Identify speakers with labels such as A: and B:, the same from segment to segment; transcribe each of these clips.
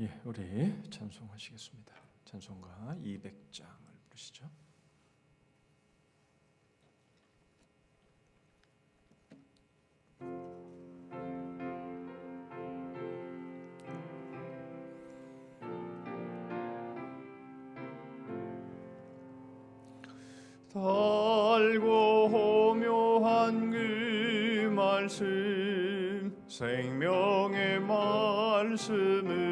A: 예, 우리 찬송하시겠습니다. 찬송가 200장을 부르시죠.
B: 달고 호묘한 그 말씀, 생명의 말씀을,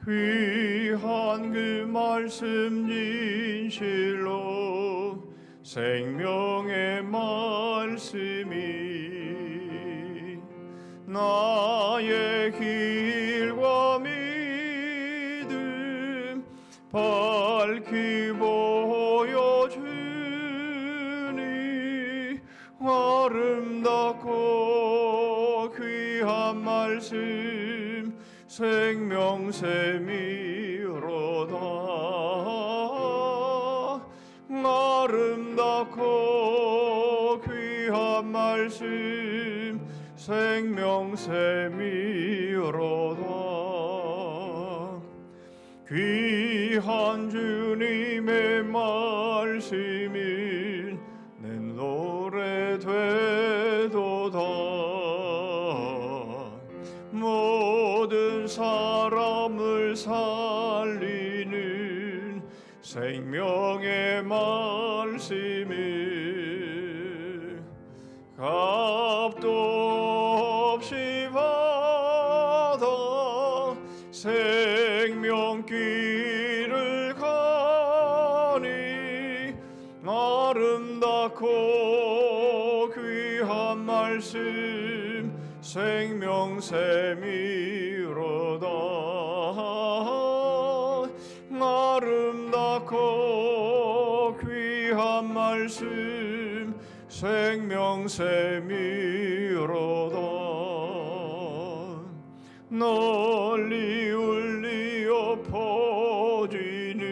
B: 귀한 그 말씀 진실로 생명의 말씀이 나의 길과 믿음 밝히 보여주니 아름답고 귀한 말씀 생명샘이로다. 아름답고 귀한 말씀 생명샘이로다. 귀한 주님의 말씀이 내 노래 되도다. 모든 사람을 살리는 생명의 말씀이 값도 없이 받아 생명길을 가니 아름답고 귀한 말씀 생명샘이로다. 아름답고 귀한 말씀 생명샘이로다. 널리 울리어 퍼지는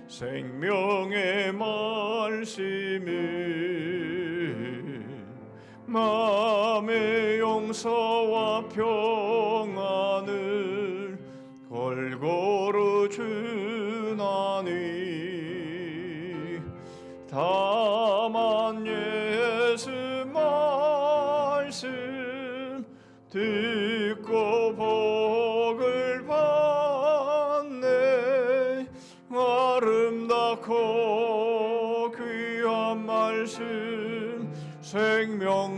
B: 생명의 말씀을 마음의 용서와 평안을 골고루 주나니 다만 예수 말씀 듣고 복을 받네. 아름답고 귀한 말씀 생명샘이로다.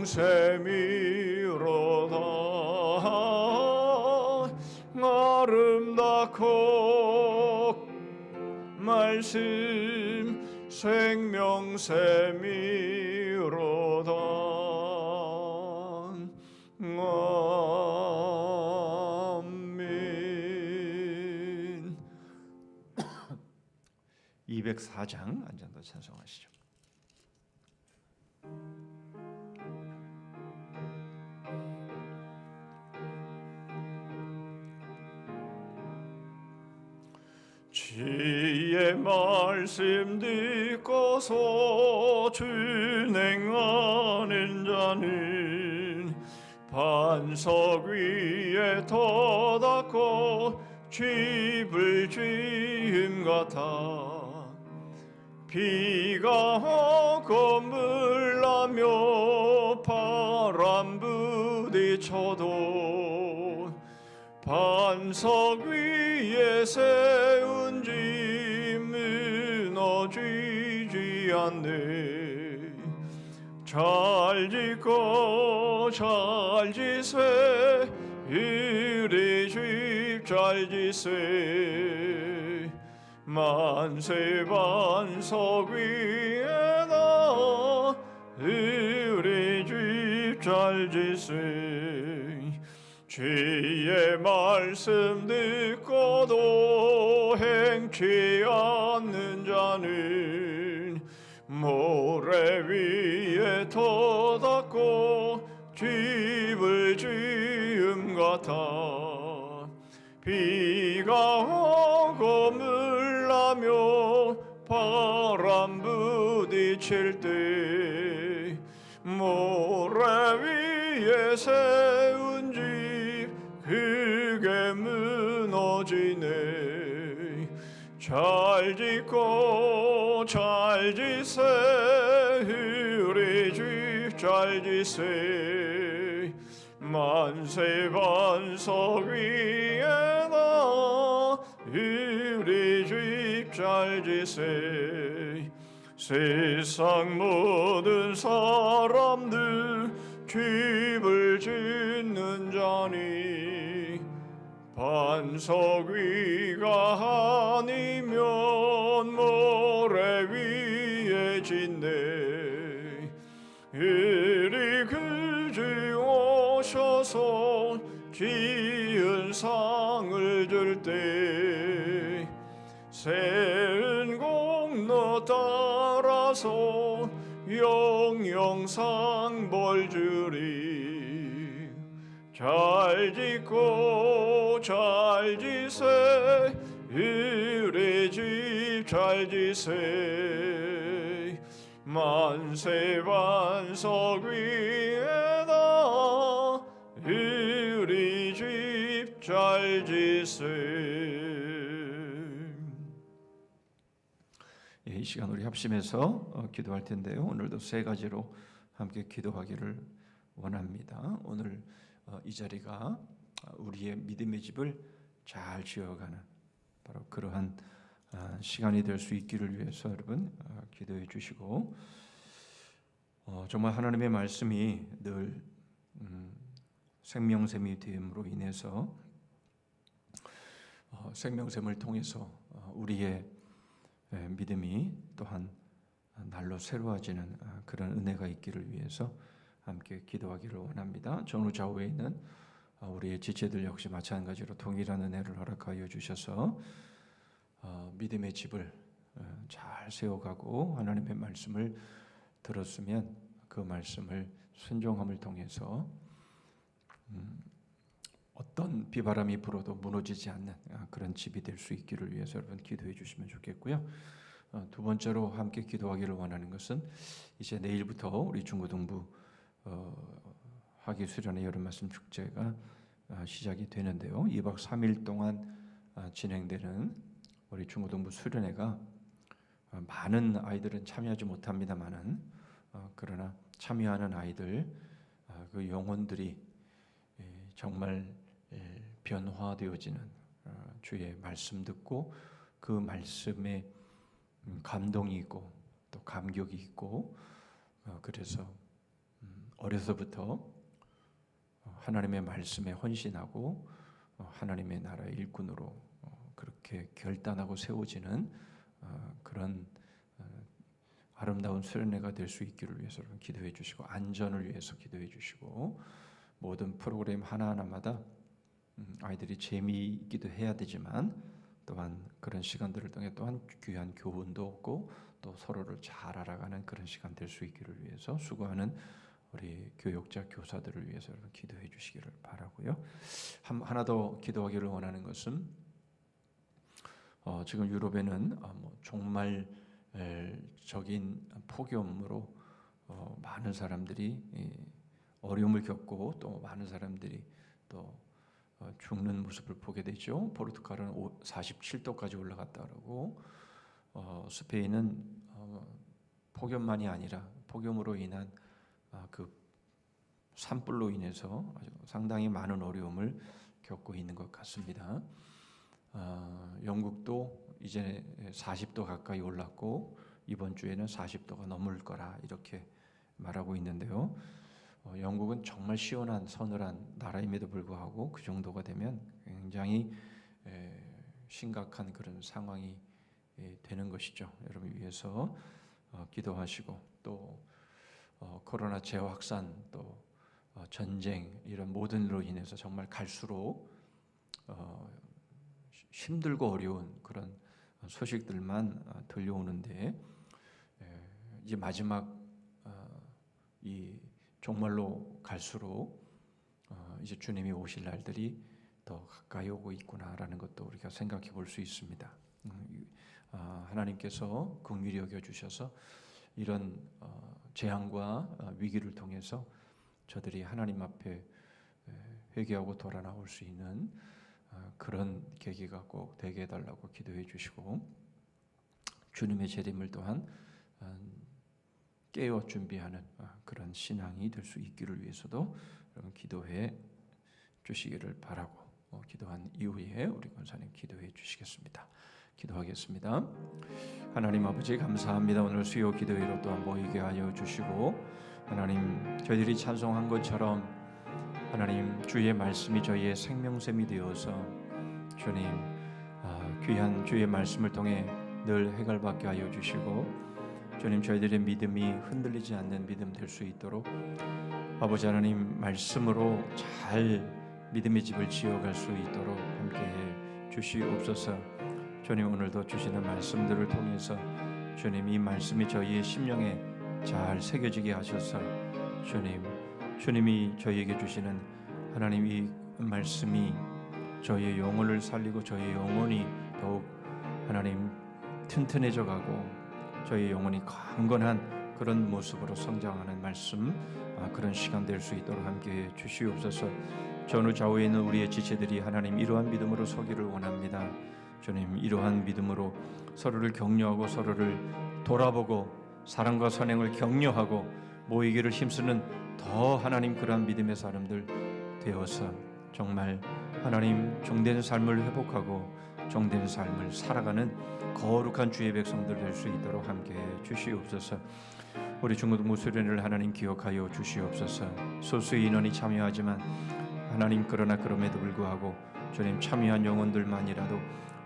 B: 아름답고 말씀 생명샘이로다. 아멘.
A: 204장 안장도 찬송하시죠.
B: 주의 말씀 듣고서 준행하는 자는 반석 위에 터닫고 집을 지음 같아. 비가 오고 물나며 바람 부딪혀도 반석 위에 세운 집 무너지지 않네. 잘 짓고 잘 지세 우리 집 잘 지세. 만세 반석 위에다 우리 집 잘 지세. 주의 말씀 듣고도 행치 않는 자는 모래 위에 터닫고 집을 지음 같아. 비가 오고 물나며 바람 부딪힐 때 모래 위에 세운 집 그 크게 무너지네. 잘 짓고 잘 지세 우리 집 잘 지세. 만세 반석 위에다 우리 집 잘 지세. 세상 모든 사람들 집을 짓는 자니 반석 위가 아니면 모래 위에 짓네. 이리 그지 오셔서 지은 상을 줄 때 새은 공로 따라서 영영상 벌 주리. 잘 짓고 잘 지세 우리 집 잘 지세. 만세 반석 위에다 우리 집 잘 지세.
A: 예, 이 시간 우리 합심해서 기도할 텐데요. 오늘도 세 가지로 함께 기도하기를 원합니다. 오늘 이 자리가 우리의 믿음의 집을 잘 지어가는 바로 그러한 시간이 될 수 있기를 위해서 여러분 기도해 주시고, 정말 하나님의 말씀이 늘 생명샘이 됨으로 인해서 생명샘을 통해서 우리의 믿음이 또한 날로 새로워지는 그런 은혜가 있기를 위해서 함께 기도하기를 원합니다. 전후 좌우에 있는 우리의 지체들 역시 마찬가지로 동일한 은혜를 허락하여 주셔서 믿음의 집을 잘 세워가고 하나님의 말씀을 들었으면 그 말씀을 순종함을 통해서 어떤 비바람이 불어도 무너지지 않는 그런 집이 될 수 있기를 위해서 여러분 기도해 주시면 좋겠고요. 두 번째로 함께 기도하기를 원하는 것은 이제 내일부터 우리 중고등부 학위 수련의 여름 말씀 축제가 시작이 되는데요. 2박 3일 동안 진행되는 우리 중고등부 수련회가 많은 아이들은 참여하지 못합니다만은 그러나 참여하는 아이들 그 영혼들이 정말 변화되어지는 주의 말씀 듣고 그 말씀에 감동이 있고 또 감격이 있고 그래서 어려서부터 하나님의 말씀에 헌신하고 하나님의 나라의 일꾼으로 그렇게 결단하고 세워지는 그런 아름다운 수련회가 될 수 있기를 위해서 기도해 주시고, 안전을 위해서 기도해 주시고, 모든 프로그램 하나하나마다 아이들이 재미있기도 해야 되지만 또한 그런 시간들을 통해 또한 귀한 교훈도 얻고 또 서로를 잘 알아가는 그런 시간 될 수 있기를 위해서 수고하는 우리 교육자 교사들을 위해서 여러분 기도해 주시기를 바라고요. 하나 더 기도하기를 원하는 것은 지금 유럽에는 종말적인 폭염으로 많은 사람들이 어려움을 겪고 또 많은 사람들이 또 죽는 모습을 보게 되죠. 포르투갈은 47도까지 올라갔다고, 스페인은 폭염만이 아니라 폭염으로 인한 그 산불로 인해서 아주 상당히 많은 어려움을 겪고 있는 것 같습니다. 영국도 이제 40도 가까이 올랐고 이번 주에는 40도가 넘을 거라 이렇게 말하고 있는데요. 영국은 정말 시원한 서늘한 나라임에도 불구하고 그 정도가 되면 굉장히 심각한 그런 상황이 되는 것이죠. 여러분 위해서 기도하시고, 또 코로나 재확산, 또 전쟁 이런 모든 일로 인해서 정말 갈수록 힘들고 어려운 그런 소식들만 들려오는데, 이제 마지막 이 종말로 갈수록 이제 주님이 오실 날들이 더 가까이 오고 있구나라는 것도 우리가 생각해 볼 수 있습니다. 하나님께서 긍휼히 여겨 주셔서 이런 재앙과 위기를 통해서 저들이 하나님 앞에 회개하고 돌아 나올 수 있는 그런 계기가 꼭 되게 해달라고 기도해 주시고, 주님의 재림을 또한 깨어 준비하는 그런 신앙이 될 수 있기를 위해서도 여러분 기도해 주시기를 바라고, 기도한 이후에 우리 권사님 기도해 주시겠습니다. 기도하겠습니다. 하나님 아버지 감사합니다. 오늘 수요 기도회로 또한 모이게 하여 주시고, 하나님 저희들이 찬송한 것처럼 하나님 주의 말씀이 저희의 생명샘이 되어서 주님 귀한 주의 말씀을 통해 늘 해결받게 하여 주시고, 주님 저희들의 믿음이 흔들리지 않는 믿음 될 수 있도록 아버지 하나님 말씀으로 잘 믿음의 집을 지어갈 수 있도록 함께해 주시옵소서. 주님 오늘도 주시는 말씀들을 통해서 주님 이 말씀이 저희의 심령에 잘 새겨지게 하셔서 주님이 저희에게 주시는 하나님 이 말씀이 저희의 영혼을 살리고 저희의 영혼이 더욱 하나님 튼튼해져 가고 저희의 영혼이 강건한 그런 모습으로 성장하는 말씀, 그런 시간 될 수 있도록 함께해 주시옵소서. 전후 좌우에 있는 우리의 지체들이 하나님 이러한 믿음으로 서기를 원합니다. 주님 이러한 믿음으로 서로를 격려하고 서로를 돌아보고 사랑과 선행을 격려하고 모이기를 힘쓰는 더 하나님 그러한 믿음의 사람들 되어서 정말 하나님 종된 삶을 회복하고 종된 삶을 살아가는 거룩한 주의 백성들 될 수 있도록 함께해 주시옵소서. 우리 중고등부 수련회를 하나님 기억하여 주시옵소서. 소수의 인원이 참여하지만 하나님 그러나 그럼에도 불구하고 주님 참여한 영혼들만이라도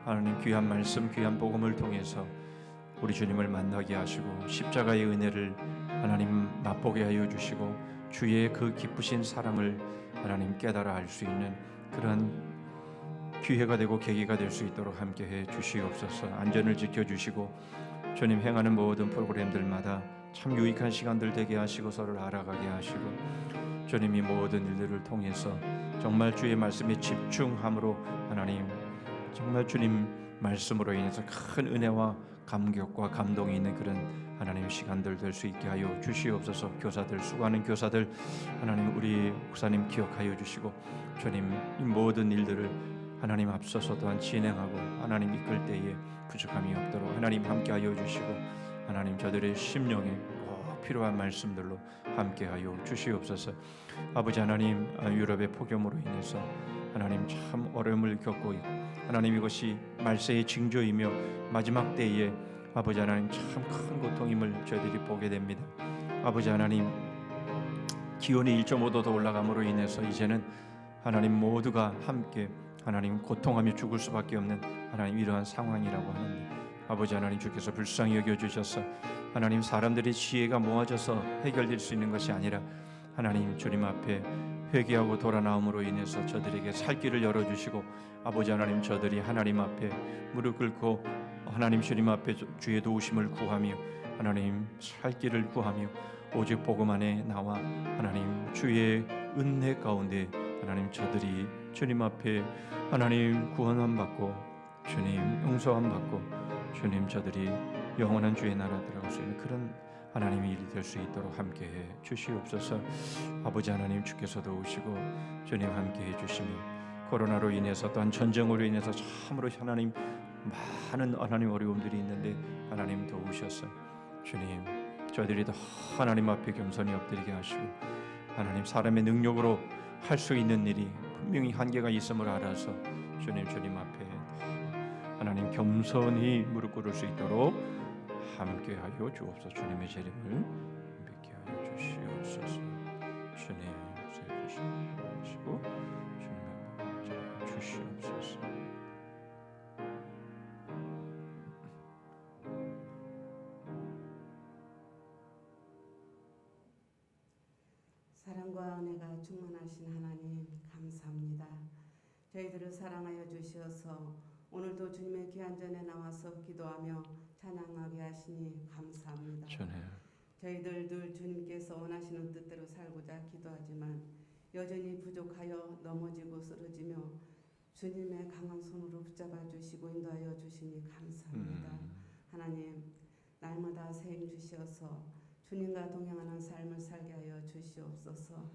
A: 하나님 귀한 말씀 귀한 복음을 통해서 우리 주님을 만나게 하시고 십자가의 은혜를 하나님 맛보게 하여 주시고 주의 그 기쁘신 사랑을 하나님 깨달아 알 수 있는 그런 기회가 되고 계기가 될 수 있도록 함께해 주시옵소서. 안전을 지켜주시고 주님 행하는 모든 프로그램들마다 참 유익한 시간들 되게 하시고 서로를 알아가게 하시고 주님이 모든 일들을 통해서 정말 주의 말씀에 집중함으로 하나님 정말 주님 말씀으로 인해서 큰 은혜와 감격과 감동이 있는 그런 하나님 시간들 될 수 있게 하여 주시옵소서. 교사들 수고하는 교사들 하나님 우리 목사님 기억하여 주시고 주님 이 모든 일들을 하나님 앞서서 또한 진행하고 하나님 이끌 때에 부족함이 없도록 하나님 함께하여 주시고 하나님 저들의 심령에 꼭 필요한 말씀들로 함께하여 주시옵소서. 아버지 하나님 유럽의 폭염으로 인해서 하나님 참 어려움을 겪고 있고 하나님 이것이 말세의 징조이며 마지막 때에 아버지 하나님 참 큰 고통임을 저희들이 보게 됩니다. 아버지 하나님 기온이 1.5도 더 올라감으로 인해서 이제는 하나님 모두가 함께 하나님 고통하며 죽을 수밖에 없는 하나님 이러한 상황이라고 하는데 아버지 하나님 주께서 불쌍히 여겨주셔서 하나님 사람들의 지혜가 모아져서 해결될 수 있는 것이 아니라 하나님 주님 앞에 회개하고 돌아 나옴으로 인해서 저들에게 살 길을 열어주시고 아버지 하나님 저들이 하나님 앞에 무릎 꿇고 하나님 주님 앞에 주의 도우심을 구하며 하나님 살 길을 구하며 오직 복음 안에 나와 하나님 주의 은혜 가운데 하나님 저들이 주님 앞에 하나님 구원함 받고 주님 용서함 받고 주님 저들이 영원한 주의 나라 들어갈 수 있는 그런 하나님의 일이 될 수 있도록 함께해 주시옵소서. 아버지 하나님 주께서 도우시고 주님 함께해 주시며 코로나로 인해서 또한 전쟁으로 인해서 참으로 하나님 많은 하나님 어려움들이 있는데 하나님 도우셔서 주님 저희들이 더 하나님 앞에 겸손히 엎드리게 하시고 하나님 사람의 능력으로 할 수 있는 일이 분명히 한계가 있음을 알아서 주님 앞에 하나님 겸손히 무릎 꿇을 수 있도록 함께하여 주옵소서. 주님의 재림을 뵙게 하여 주시옵소서. 주님 세주시고 주님의 복을 주시옵소서.
C: 사랑과 은혜가 충만하신 하나님 감사합니다. 저희들을 사랑하여 주시어서 오늘도 주님의 귀한 전에 나와서 기도하며 찬양하게 하시니 감사합니다. 저희들 늘 주님께서 원하시는 뜻대로 살고자 기도하지만 여전히 부족하여 넘어지고 쓰러지며 주님의 강한 손으로 붙잡아 주시고 인도하여 주시니 감사합니다. 하나님 날마다 새 주시어서 주님과 동행하는 삶을 살게 하여 주시옵소서.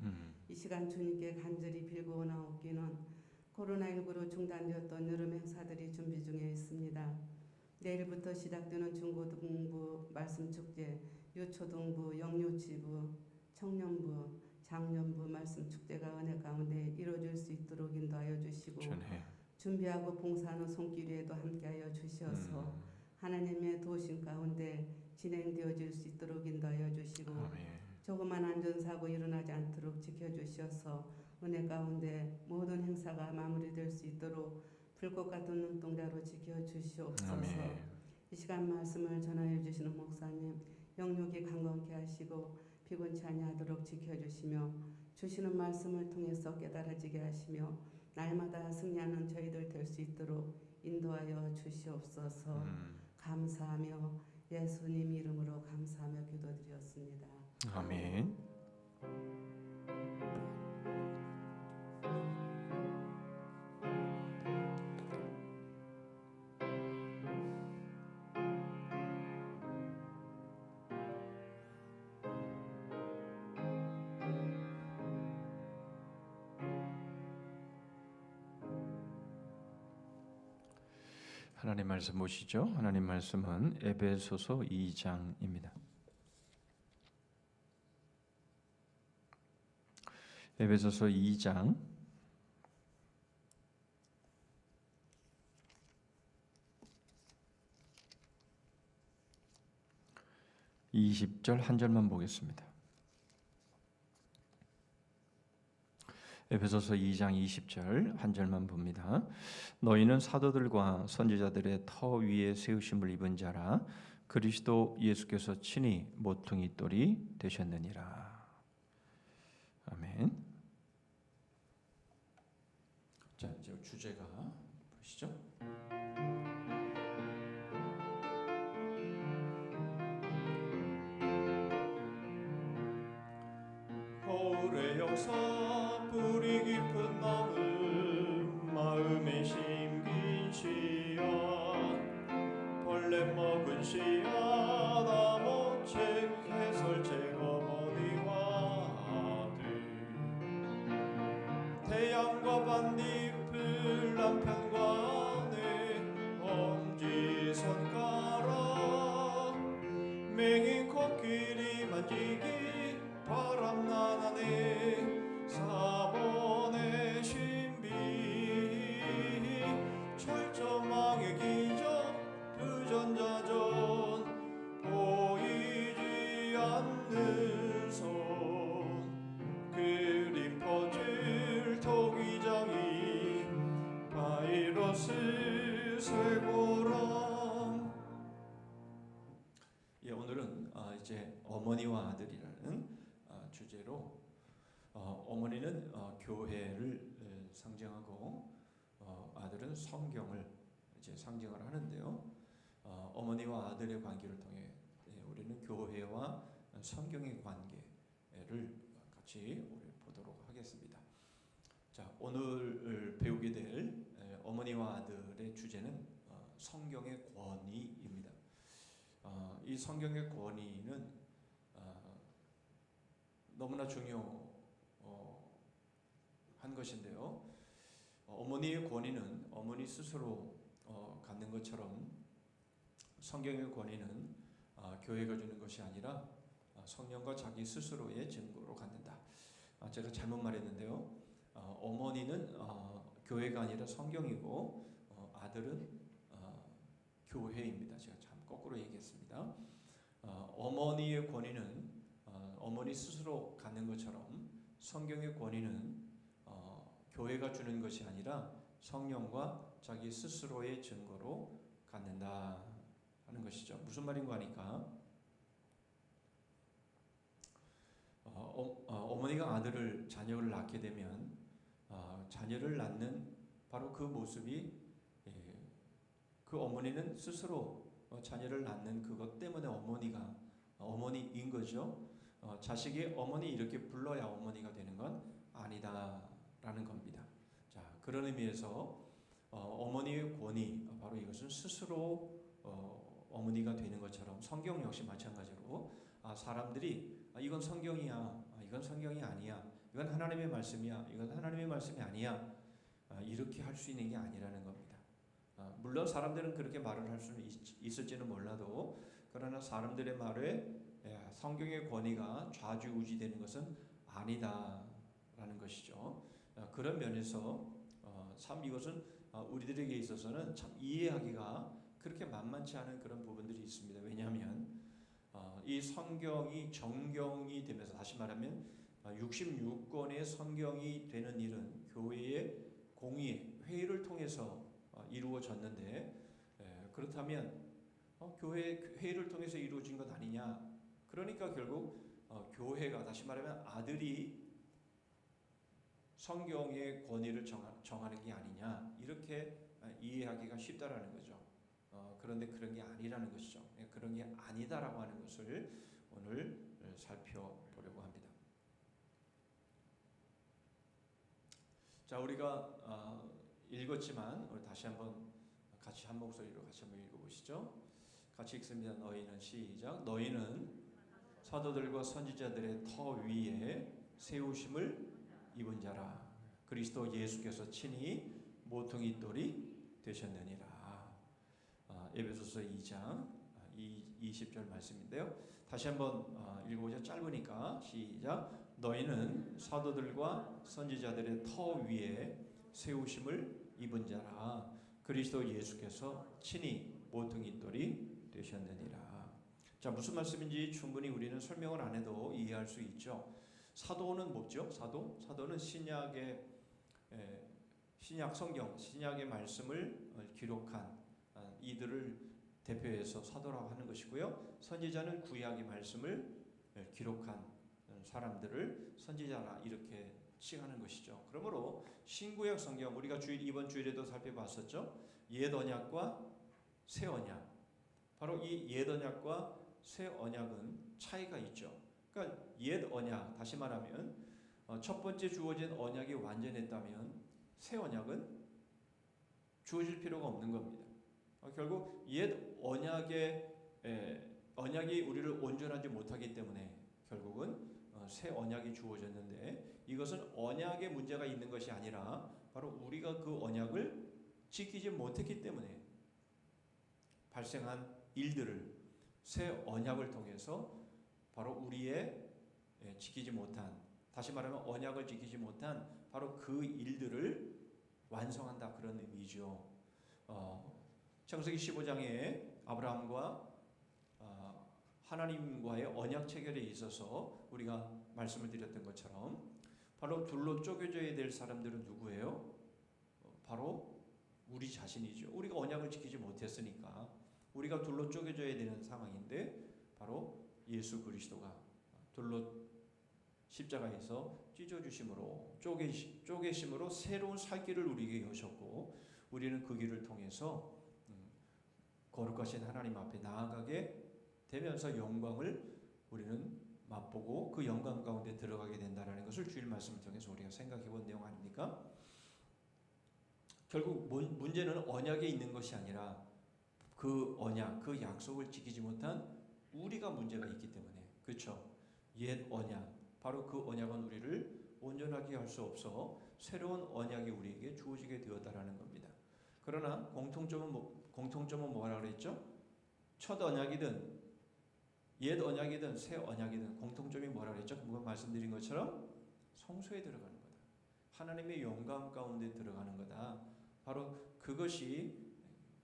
C: 이 시간 주님께 간절히 빌고 나옵기는 코로나19로 중단되었던 여름 행사들이 준비 중에 있습니다. 내일부터 시작되는 중고등부 말씀축제, 유초등부, 영유치부, 청년부, 장년부 말씀축제가 은혜 가운데 이루어질 수 있도록 인도하여 주시고
A: 전해.
C: 준비하고 봉사하는 손길 위에도 함께하여 주시어서 하나님의 도우심 가운데 진행되어질 수 있도록 인도하여 주시고
A: 아멘.
C: 조그만 안전사고 일어나지 않도록 지켜주셔서 은혜 가운데 모든 행사가 마무리될 수 있도록 불꽃 같은 눈동자로 지켜주시옵소서.
A: 아멘.
C: 이 시간 말씀을 전하여 주시는 목사님 영육이 강건케 하시고 피곤치 아니하도록 지켜주시며 주시는 말씀을 통해서 깨달아지게 하시며 날마다 승리하는 저희들 될 수 있도록 인도하여 주시옵소서. 감사하며 예수님 이름으로 감사하며 기도드렸습니다.
A: 아멘. 하나님 말씀 보시죠. 하나님 말씀은 에베소서 2장입니다. 에베소서 2장 20절 한 절만 보겠습니다. 에베소서 2장 20절 한 절만 봅니다. 너희는 사도들과 선지자들의 터 위에 세우심을 입은 자라 그리스도 예수께서 친히 모퉁이 돌이 되셨느니라. 아멘. 자, 이제 주제가 보시죠.
B: 거울의 역사 뿌리 깊은 나무 마음에 심긴 씨앗 벌레 먹은 씨앗 암호책 해설책 어머니와 아들 태양과 반딧불 남편과 내 엄지손가락 맹인 코끼리 만지기 바람나나네 사본의 신비 철저망의 기적 부전자전 보이지 않는 손 그림 퍼즐 토기장이 바이러스 쇠고람.
A: 예, 오늘은 이제 어머니와 아들이라는 주제로 어머니는 교회를 상징하고 아들은 성경을 이제 상징을 하는데요. 어머니와 아들의 관계를 통해 우리는 교회와 성경의 관계를 같이 우리 보도록 하겠습니다. 자, 오늘 배우게 될 어머니와 아들의 주제는 성경의 권위입니다. 이 성경의 권위는 너무나 중요한 것인데요. 어머니의 권위는 어머니 스스로 갖는 것처럼 성경의 권위는 교회가 주는 것이 아니라 성령과 자기 스스로의 증거로 갖는다. 제가 잘못 말했는데요. 어머니는 교회가 아니라 성경이고 아들은 교회입니다. 제가 참 거꾸로 얘기했습니다. 어머니의 권위는 어머니 스스로 갖는 것처럼 성경의 권위는 교회가 주는 것이 아니라 성령과 자기 스스로의 증거로 갖는다 하는 것이죠. 무슨 말인가 하니까 어머니가 자녀를 낳게 되면 자녀를 낳는 바로 그 모습이 그 어머니는 스스로 자녀를 낳는 그것 때문에 어머니인 거죠. 자식이 어머니 이렇게 불러야 어머니가 되는 건 아니다라는 겁니다. 자, 그런 의미에서 어머니의 권위, 바로 이것은 스스로 어머니가 되는 것처럼 성경 역시 마찬가지로 사람들이 이건 성경이야, 이건 성경이 아니야, 이건 하나님의 말씀이야, 이건 하나님의 말씀이 아니야, 이렇게 할 수 있는 게 아니라는 겁니다. 물론 사람들은 그렇게 말을 할 수는 있을지는 몰라도 그러나 사람들의 말에 성경의 권위가 좌지우지되는 것은 아니다라는 것이죠. 그런 면에서 참 이것은 우리들에게 있어서는 참 이해하기가 그렇게 만만치 않은 그런 부분들이 있습니다. 왜냐하면 이 성경이 정경이 되면서, 다시 말하면 66권의 성경이 되는 일은 교회의 공의, 회의를 통해서 이루어졌는데, 그렇다면 교회 회의를 통해서 이루어진 것 아니냐? 그러니까 결국 교회가, 다시 말하면 아들이 성경의 권위를 정하는 게 아니냐, 이렇게 이해하기가 쉽다라는 거죠. 그런데 그런 게 아니라는 것이죠. 그런 게 아니다라고 하는 것을 오늘 살펴보려고 합니다. 자, 우리가 읽었지만 우리 다시 한번 같이 한 목소리로 같이 한번 읽어보시죠. 같이 읽습니다. 너희는, 시작. 너희는 사도들과 선지자들의 터 위에 세우심을 입은 자라. 그리스도 예수께서 친히 모퉁이 돌이 되셨느니라. 에베소서 2장 20절 말씀인데요. 다시 한번 읽어보죠. 짧으니까 시작. 너희는 사도들과 선지자들의 터 위에 세우심을 입은 자라. 그리스도 예수께서 친히 모퉁이 돌이 되셨느니라. 자, 무슨 말씀인지 충분히 우리는 설명을 안 해도 이해할 수 있죠. 사도는 뭐죠? 사도는 신약 성경, 신약의 말씀을 기록한 이들을 대표해서 사도라고 하는 것이고요. 선지자는 구약의 말씀을 기록한 사람들을 선지자라 이렇게 칭하는 것이죠. 그러므로 신구약 성경, 우리가 이번 주일에도 살펴봤었죠. 옛 언약과 새 언약. 바로 이 옛 언약과 새 언약은 차이가 있죠. 그러니까 옛 언약, 다시 말하면 첫 번째 주어진 언약이 완전했다면 새 언약은 주어질 필요가 없는 겁니다. 결국 옛 언약이 우리를 온전하지 못하기 때문에 결국은 새 언약이 주어졌는데, 이것은 언약에 문제가 있는 것이 아니라 바로 우리가 그 언약을 지키지 못했기 때문에 발생한 일들을 새 언약을 통해서 바로 우리의 지키지 못한, 다시 말하면 언약을 지키지 못한 바로 그 일들을 완성한다, 그런 의미죠. 창세기 15장에 아브라함과 하나님과의 언약 체결에 있어서 우리가 말씀을 드렸던 것처럼 바로 둘로 쪼개져야 될 사람들은 누구예요? 바로 우리 자신이죠. 우리가 언약을 지키지 못했으니까 우리가 둘로 쪼개져야 되는 상황인데, 바로 예수 그리스도가 둘로 십자가에서 찢어주심으로 쪼개심으로 새로운 살 길을 우리에게 여셨고, 우리는 그 길을 통해서 거룩하신 하나님 앞에 나아가게 되면서 영광을 우리는 맛보고 그 영광 가운데 들어가게 된다는 것을 주일 말씀을 통해서 우리가 생각해 본 내용 아닙니까? 결국 문제는 언약에 있는 것이 아니라 그 언약, 그 약속을 지키지 못한 우리가 문제가 있기 때문에, 그렇죠? 옛 언약, 바로 그 언약은 우리를 온전하게 할 수 없어 새로운 언약이 우리에게 주어지게 되었다라는 겁니다. 그러나 공통점은 뭐라 그랬죠? 첫 언약이든 옛 언약이든 새 언약이든 공통점이 뭐라 그랬죠? 방금 말씀드린 것처럼 성소에 들어가는 거다. 하나님의 영광 가운데 들어가는 거다. 바로 그것이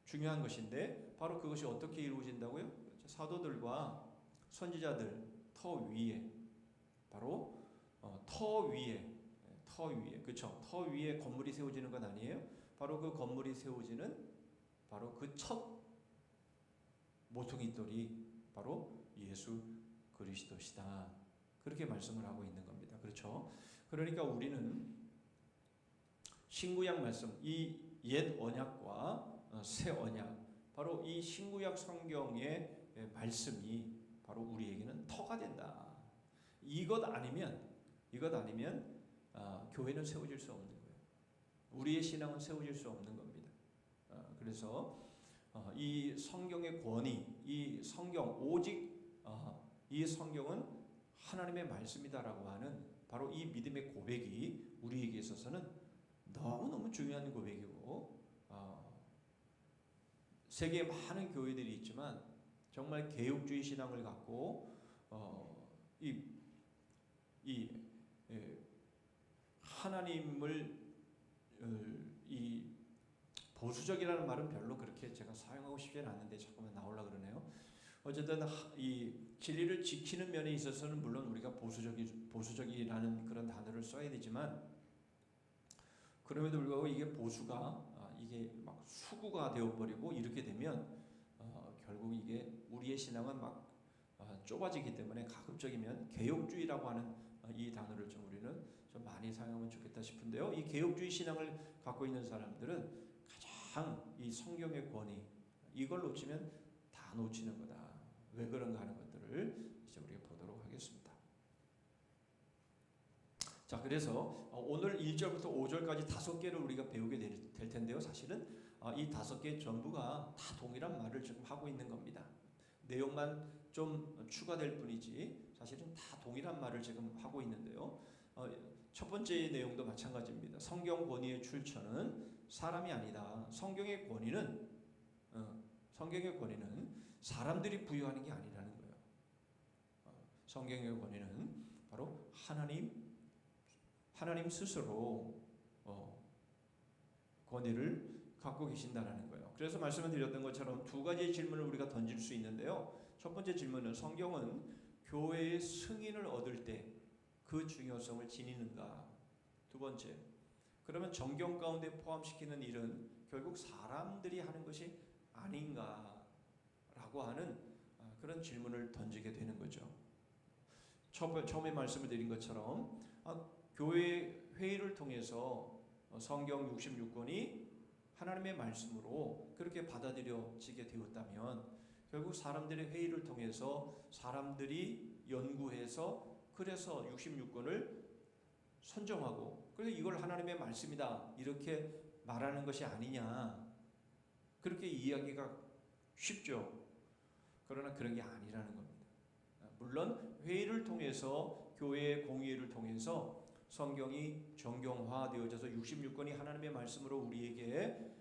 A: 중요한 것인데, 바로 그것이 어떻게 이루어진다고요? 사도들과 선지자들 터 위에, 바로 터 위에, 그렇죠? 터 위에 건물이 세워지는 건 아니에요. 바로 그 건물이 세워지는 바로 그 첫 모퉁이 돌이 바로 예수 그리스도시다. 그렇게 말씀을 하고 있는 겁니다. 그렇죠? 그러니까 우리는 신구약 말씀, 이 옛 언약과 새 언약, 바로 이 신구약 성경의 말씀이 바로 우리에게는 터가 된다. 이것 아니면 교회는 세워질 수 없는 거예요. 우리의 신앙은 세워질 수 없는 겁니다. 그래서 이 성경의 권위, 이 성경, 오직 이 성경은 하나님의 말씀이다라고 하는 바로 이 믿음의 고백이 우리에게 있어서는 너무너무 중요한 고백이고 세계에 많은 교회들이 있지만 정말 개혁주의 신앙을 갖고 하나님을 이 보수적이라는 말은 별로 그렇게 제가 사용하고 싶지는 않는데 자꾸만 나오려고 그러네요. 어쨌든 이 진리를 지키는 면에 있어서는 물론 우리가 보수적이라는 그런 단어를 써야 되지만 그럼에도 불구하고 이게 보수가 이게 막 수구가 되어버리고 이렇게 되면 결국 이게 우리의 신앙은 막 좁아지기 때문에 가급적이면 개혁주의라고 하는 이 단어를 좀 우리는 좀 많이 사용하면 좋겠다 싶은데요. 이 개혁주의 신앙을 갖고 있는 사람들은 가장 이 성경의 권위 이걸 놓치면 다 놓치는 거다. 왜 그런가 하는 것들을 이제 우리가 보도록 하겠습니다. 자, 그래서 오늘 1절부터 5절까지 5개를 우리가 배우게 될 텐데요. 사실은 이 5개 전부가 다 동일한 말을 지금 하고 있는 겁니다. 내용만 좀 추가될 뿐이지 사실은 다 동일한 말을 지금 하고 있는데요. 첫 번째 내용도 마찬가지입니다. 성경 권위의 출처는 사람이 아니다. 성경의 권위는 사람들이 부여하는 게 아니라는 거예요. 성경의 권위는 바로 하나님 스스로 권위를 갖고 계신다라는 거예요. 그래서 말씀을 드렸던 것처럼 두 가지의 질문을 우리가 던질 수 있는데요. 첫 번째 질문은 성경은 교회의 승인을 얻을 때 그 중요성을 지니는가? 두 번째, 그러면 정경 가운데 포함시키는 일은 결국 사람들이 하는 것이 아닌가라고 하는 그런 질문을 던지게 되는 거죠. 처음에 말씀을 드린 것처럼 교회 회의를 통해서 성경 66권이 하나님의 말씀으로 그렇게 받아들여지게 되었다면 결국 사람들의 회의를 통해서 사람들이 연구해서 그래서 66권을 선정하고 그래서 이걸 하나님의 말씀이다 이렇게 말하는 것이 아니냐 그렇게 이야기가 쉽죠. 그러나 그런 게 아니라는 겁니다. 물론 회의를 통해서 교회의 공의회를 통해서 성경이 정경화되어져서 66권이 하나님의 말씀으로 우리에게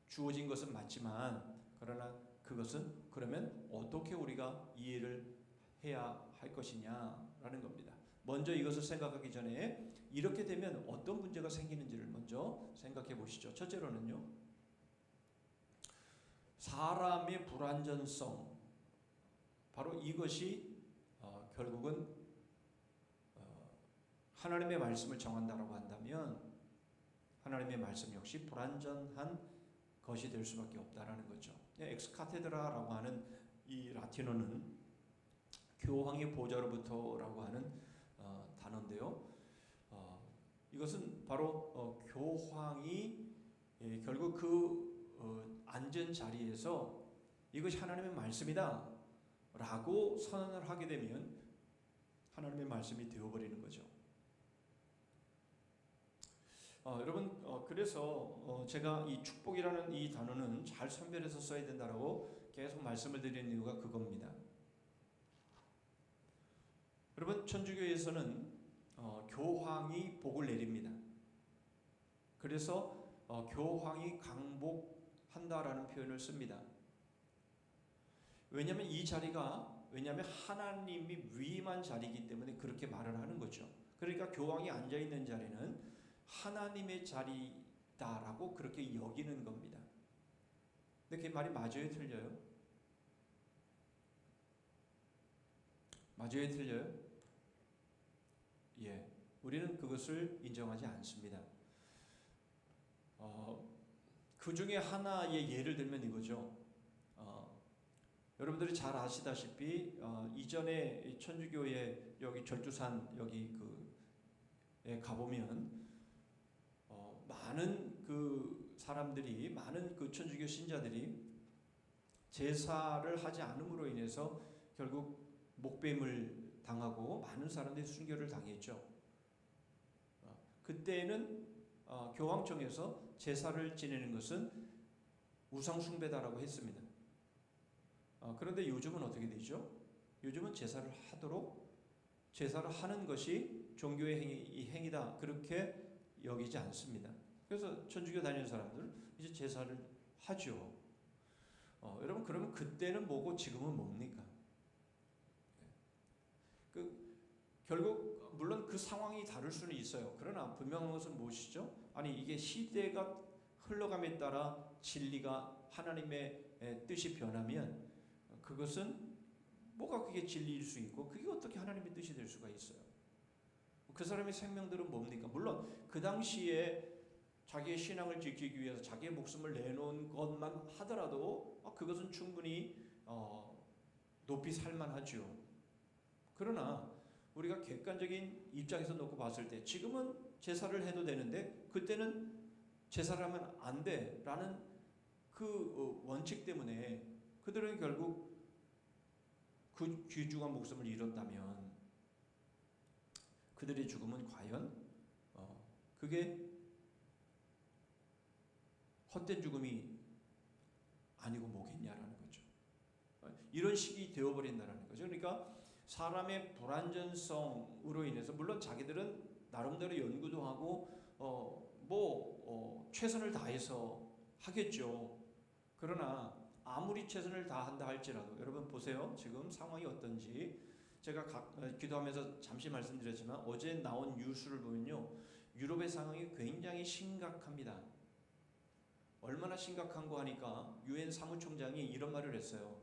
A: 주어진 것은 맞지만 그러나 그것은 그러면 어떻게 우리가 이해를 해야 할 것이냐라는 겁니다. 먼저 이것을 생각하기 전에 이렇게 되면 어떤 문제가 생기는지를 먼저 생각해 보시죠. 첫째로는요. 사람의 불완전성 바로 이것이 결국은 하나님의 말씀을 정한다라고 한다면 하나님의 말씀 역시 불완전한 것이 될 수밖에 없다라는 거죠. 엑스카테드라라고 하는 이 라틴어는 교황의 보좌로부터라고 하는 단어인데요. 이것은 바로 교황이 결국 그 앉은 자리에서 이것이 하나님의 말씀이다 라고 선언을 하게 되면 하나님의 말씀이 되어버리는 거죠. 여러분 그래서 제가 이 축복이라는 이 단어는 잘 선별해서 써야 된다라고 계속 말씀을 드리는 이유가 그겁니다. 여러분 천주교에서는 교황이 복을 내립니다. 그래서 교황이 강복한다라는 표현을 씁니다. 왜냐하면 이 자리가 하나님이 위임한 자리이기 때문에 그렇게 말을 하는 거죠. 그러니까 교황이 앉아 있는 자리는 하나님의 자리다라고 그렇게 여기는 겁니다. 근데 그게 말이 맞아요, 틀려요? 맞아요, 틀려요? 예, 우리는 그것을 인정하지 않습니다. 그 중에 하나의 예를 들면 이거죠. 여러분들이 잘 아시다시피 이전에 천주교의 여기 절두산 여기 그에 가보면 많은 그 사람들이 많은 그 천주교 신자들이 제사를 하지 않음으로 인해서 결국 목뱀을 당하고 많은 사람들이 순교를 당했죠. 그때는 교황청에서 제사를 지내는 것은 우상 숭배다라고 했습니다. 그런데 요즘은 어떻게 되죠? 요즘은 제사를 하는 것이 종교의 행위다 그렇게 여기지 않습니다. 그래서 천주교 다니는 사람들 이제 제사를 하죠. 여러분 그러면 그때는 뭐고 지금은 뭡니까? 결국 물론 그 상황이 다를 수는 있어요. 그러나 분명한 것은 무엇이죠? 아니 이게 시대가 흘러감에 따라 진리가 하나님의 뜻이 변하면 그것은 뭐가 그게 진리일 수 있고 그게 어떻게 하나님의 뜻이 될 수가 있어요? 그 사람의 생명들은 뭡니까? 물론 그 당시에 자기의 신앙을 지키기 위해서 자기의 목숨을 내놓은 것만 하더라도 그것은 충분히 높이 살만하죠. 그러나 우리가 객관적인 입장에서 놓고 봤을 때 지금은 제사를 해도 되는데 그때는 제사를 하면 안 돼라는 그 원칙 때문에 그들은 결국 그 귀중한 목숨을 잃었다면 그들의 죽음은 과연 그게 헛된 죽음이 아니고 뭐겠냐라는 거죠. 이런 식이 되어버린다는 거죠. 그러니까 사람의 불완전성으로 인해서 물론 자기들은 나름대로 연구도 하고 최선을 다해서 하겠죠. 그러나 아무리 최선을 다한다 할지라도 여러분 보세요. 지금 상황이 어떤지 제가 기도하면서 잠시 말씀드렸지만 어제 나온 뉴스를 보면요. 유럽의 상황이 굉장히 심각합니다. 얼마나 심각한 거 하니까 유엔 사무총장이 이런 말을 했어요.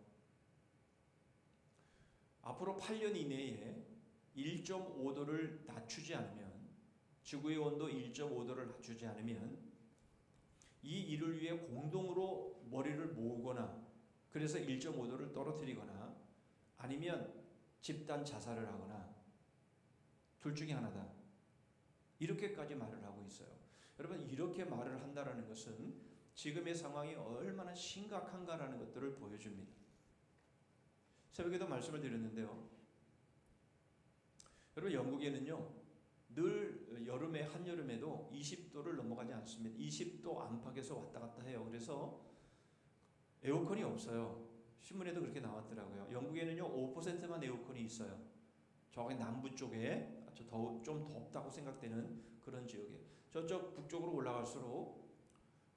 A: 앞으로 8년 이내에 1.5도를 낮추지 않으면 지구의 온도 1.5도를 낮추지 않으면 이 일을 위해 공동으로 머리를 모으거나 그래서 1.5도를 떨어뜨리거나 아니면 집단 자살을 하거나 둘 중에 하나다. 이렇게까지 말을 하고 있어요. 여러분 이렇게 말을 한다는 것은 지금의 상황이 얼마나 심각한가라는 것들을 보여줍니다. 새벽에도 말씀을 드렸는데요. 여러분 영국에는요. 늘 여름에 한여름에도 20도를 넘어가지 않습니다. 20도 안팎에서 왔다 갔다 해요. 그래서 에어컨이 없어요. 신문에도 그렇게 나왔더라고요. 영국에는요 5%만 에어컨이 있어요. 저기 남부 쪽에 좀 덥다고 생각되는 그런 지역에 저쪽 북쪽으로 올라갈수록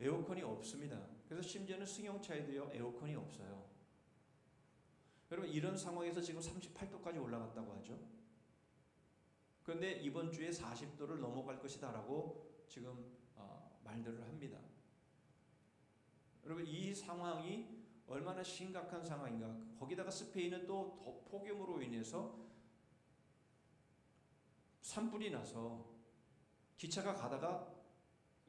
A: 에어컨이 없습니다. 그래서 심지어는 승용차에도요 에어컨이 없어요. 여러분 이런 상황에서 지금 38도까지 올라갔다고 하죠. 그런데 이번 주에 40도를 넘어갈 것이다라고 지금 말들을 합니다. 여러분 이 상황이 얼마나 심각한 상황인가. 거기다가 스페인은 또 폭염으로 인해서 산불이 나서 기차가 가다가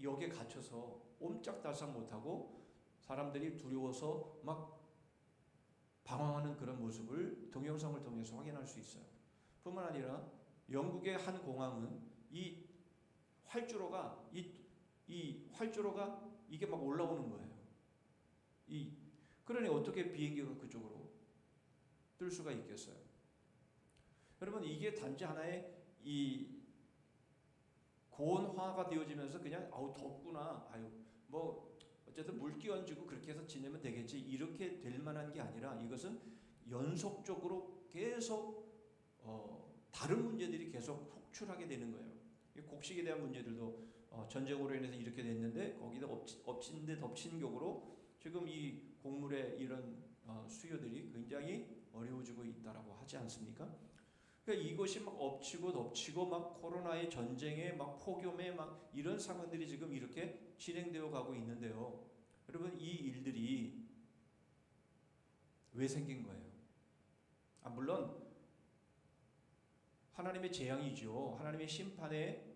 A: 역에 갇혀서 옴짝달싹 못하고 사람들이 두려워서 막 방황하는 그런 모습을 동영상을 통해서 확인할 수 있어요. 뿐만 아니라 영국의 한 공항은 이 활주로가 이게 막 올라오는 거예요. 그러니 어떻게 비행기가 그쪽으로 뜰 수가 있겠어요? 여러분 이게 단지 하나의 이 고온화가 되어지면서 그냥 덥구나 뭐 어쨌든 물 끼얹고 그렇게 해서 지내면 되겠지 이렇게 될 만한 게 아니라 이것은 연속적으로 계속 다른 문제들이 계속 속출하게 되는 거예요. 곡식에 대한 문제들도 전쟁으로 인해서 이렇게 됐는데 거기다 엎친 데 덮친 격으로 지금 이 곡물의 이런 수요들이 굉장히 어려워지고 있다라고 하지 않습니까? 그러니까 이것이 막 엎치고 덮치고 막 코로나의 전쟁에 막 폭염에 막 이런 상황들이 지금 이렇게 진행되어 가고 있는데요. 여러분 이 일들이 왜 생긴 거예요? 물론 하나님의 재앙이죠. 하나님의 심판에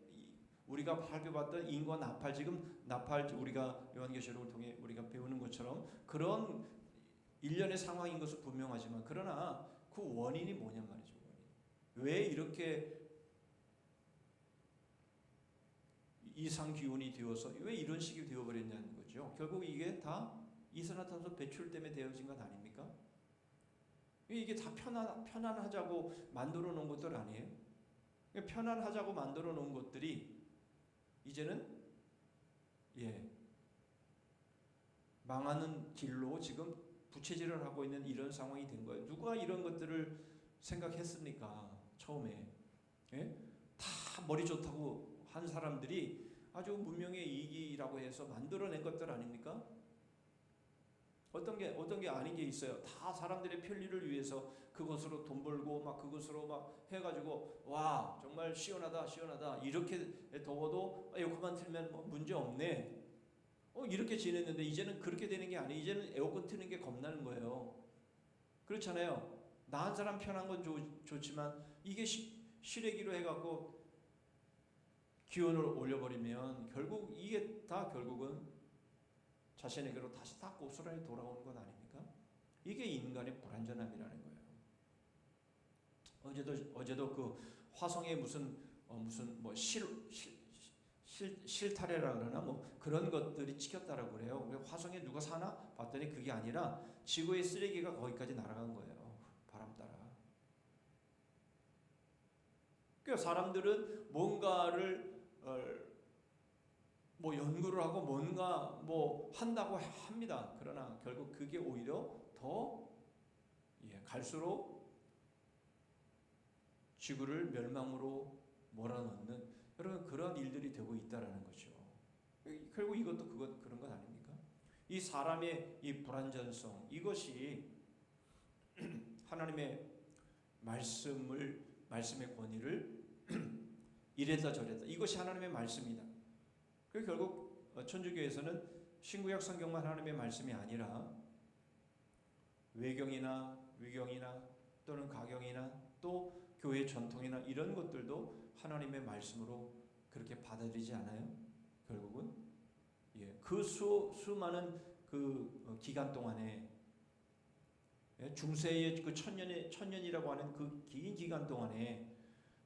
A: 우리가 살펴봤던 인과 나팔 지금 나팔 우리가 요한계시록을 통해 우리가 배우는 것처럼 그런 일련의 상황인 것은 분명하지만 그러나 그 원인이 뭐냔 말이죠. 왜 이렇게 이상 기온이 되어서 왜 이런 식이 되어버렸냐는 거죠. 결국 이게 다 이산화탄소 배출 때문에 되어진 것 아닙니까? 이게 다 편안하자고 만들어 놓은 것들 아니에요? 편안하자고 만들어 놓은 것들이 이제는 망하는 길로 지금 부채질을 하고 있는 이런 상황이 된 거예요. 누가 이런 것들을 생각했습니까? 처음에 다 머리 좋다고 한 사람들이
B: 아주 문명의 이익이라고 해서 만들어낸 것들 아닙니까? 어떤 게 아닌 게 있어요. 다 사람들의 편리를 위해서 그것으로 돈 벌고 막 그것으로 막 해가지고 와 정말 시원하다 이렇게 더워도 에어컨만 틀면 뭐 문제 없네. 이렇게 지냈는데 이제는 그렇게 되는 게 아니에요. 이제는 에어컨 트는 게 겁나는 거예요. 그렇잖아요. 나 한 사람 편한 건 좋지만 이게 실외기로 해갖고 기온을 올려버리면 결국 이게 다 결국은 자신에게로 다시 다 고스란히 돌아오는 것 아닙니까? 이게 인간의 불완전함이라는 거예요. 어제도 그 화성에 무슨 뭐 실타래라 그러나 뭐 그런 것들이 찍혔다라고 그래요. 화성에 누가 사나 봤더니 그게 아니라 지구의 쓰레기가 거기까지 날아간 거예요. 바람 따라. 그러니까 사람들은 뭔가를 뭐 연구를 하고 뭔가 뭐 한다고 합니다. 그러나 결국 그게 오히려 더 갈수록 지구를 멸망으로 몰아넣는 여러분 그런 일들이 되고 있다라는 거죠. 결국 이것도 그런 것 아닙니까? 이 사람의 이 불완전성 이것이 하나님의 말씀의 권위를 이랬다 저랬다 이것이 하나님의 말씀이다. 그 결국 천주교에서는 신구약 성경만 하나님의 말씀이 아니라 외경이나 위경이나 또는 가경이나 또 교회 전통이나 이런 것들도 하나님의 말씀으로 그렇게 받아들이지 않아요? 결국은 그 수많은 그 기간 동안에 중세의 그 천년이라고 하는 그 긴 기간 동안에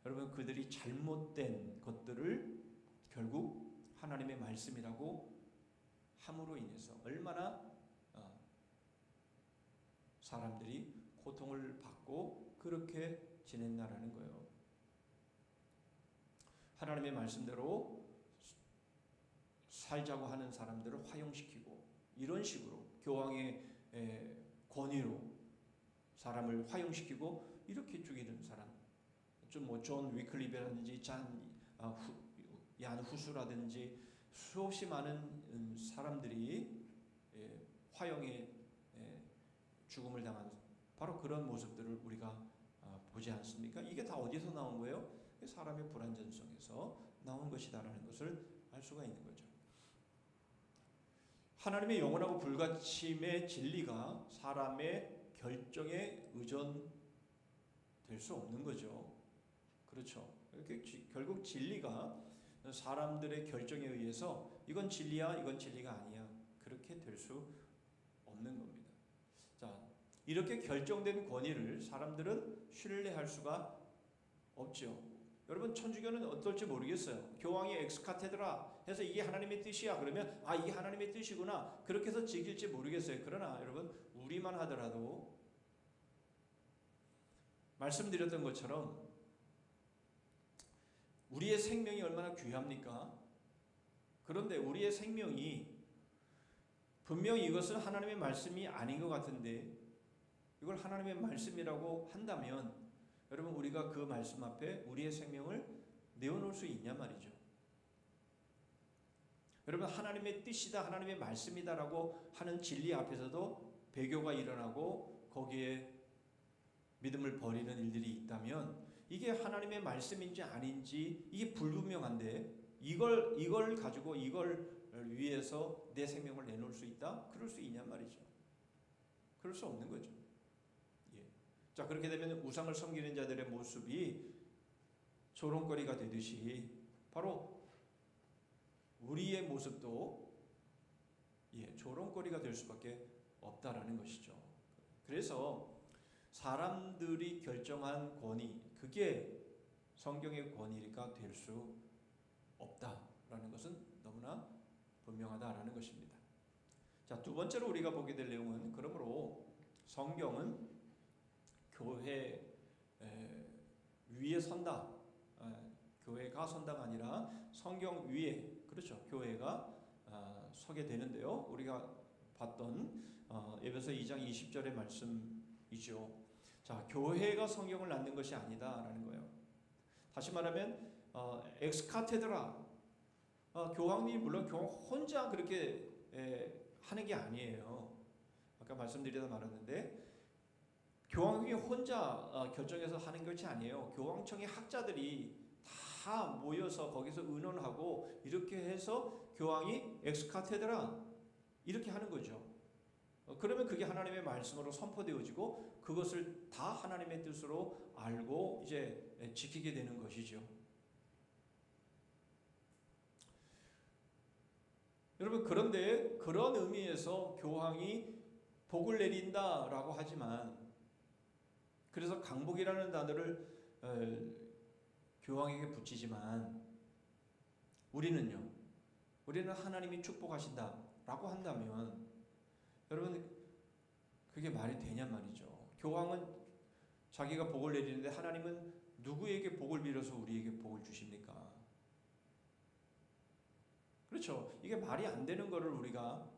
B: 여러분 그들이 잘못된 것들을 결국 하나님의 말씀이라고 함으로 인해서 얼마나 사람들이 고통을 받고 그렇게 지냈나라는 거예요. 하나님의 말씀대로 살자고 하는 사람들을 화용시키고 이런 식으로 교황의 권위로 사람을 화용시키고 이렇게 죽이는 사람 좀 뭐 존 위클리베라든지 얀 후스라든지 수없이 많은 사람들이 화형의 죽음을 당한 바로 그런 모습들을 우리가 보지 않습니까? 이게 다 어디서 나온 거예요? 사람의 불완전성에서 나온 것이다라는 것을 알 수가 있는 거죠. 하나님의 영원하고 불가침의 진리가 사람의 결정에 의존될 수 없는 거죠. 그렇죠. 결국 진리가 사람들의 결정에 의해서 이건 진리야, 이건 진리가 아니야. 그렇게 될 수 없는 겁니다. 자, 이렇게 결정된 권위를 사람들은 신뢰할 수가 없죠. 여러분 천주교는 어떨지 모르겠어요. 교황이 엑스카테드라 해서 이게 하나님의 뜻이야. 그러면 이게 하나님의 뜻이구나. 그렇게 해서 지킬지 모르겠어요. 그러나 여러분 우리만 하더라도 말씀드렸던 것처럼 우리의 생명이 얼마나 귀합니까? 그런데 우리의 생명이 분명히 이것은 하나님의 말씀이 아닌 것 같은데 이걸 하나님의 말씀이라고 한다면 여러분 우리가 그 말씀 앞에 우리의 생명을 내어놓을 수 있냐 말이죠. 여러분 하나님의 뜻이다 하나님의 말씀이다라고 하는 진리 앞에서도 배교가 일어나고 거기에 믿음을 버리는 일들이 있다면 이게 하나님의 말씀인지 아닌지 이게 불분명한데 이걸 가지고 이걸 위해서 내 생명을 내놓을 수 있다? 그럴 수 있냔 말이죠. 그럴 수 없는 거죠. 자 그렇게 되면 우상을 섬기는 자들의 모습이 조롱거리가 되듯이 바로 우리의 모습도 조롱거리가 될 수밖에 없다라는 것이죠. 그래서 사람들이 결정한 권위 그게 성경의 권위가 될 수 없다라는 것은 너무나 분명하다라는 것입니다. 자, 두 번째로 우리가 보게 될 내용은 그러므로 성경은 교회 위에 선다. 교회가 선다가 아니라 성경 위에 그렇죠. 교회가 서게 되는데요. 우리가 봤던 에베소 2장 20절의 말씀이죠. 자, 교회가 성경을 낳는 것이 아니다라는 거예요. 다시 말하면 엑스카테드라 교황이 물론 교황 혼자 그렇게 하는 게 아니에요. 아까 말씀드리다 말았는데 교황이 혼자 결정해서 하는 것이 아니에요. 교황청의 학자들이 다 모여서 거기서 의논하고 이렇게 해서 교황이 엑스카테드라 이렇게 하는 거죠. 그러면 그게 하나님의 말씀으로 선포되어지고 그것을 다 하나님의 뜻으로 알고 이제 지키게 되는 것이죠. 여러분, 그런데 그런 의미에서 교황이 복을 내린다라고 하지만, 그래서 강복이라는 단어를 교황에게 붙이지만 우리는 하나님이 축복하신다라고 한다면 여러분, 그게 말이 되냔 말이죠. 교황은 자기가 복을 내리는데 하나님은 누구에게 복을 빌어서 우리에게 복을 주십니까? 그렇죠. 이게 말이 안 되는 거를 우리가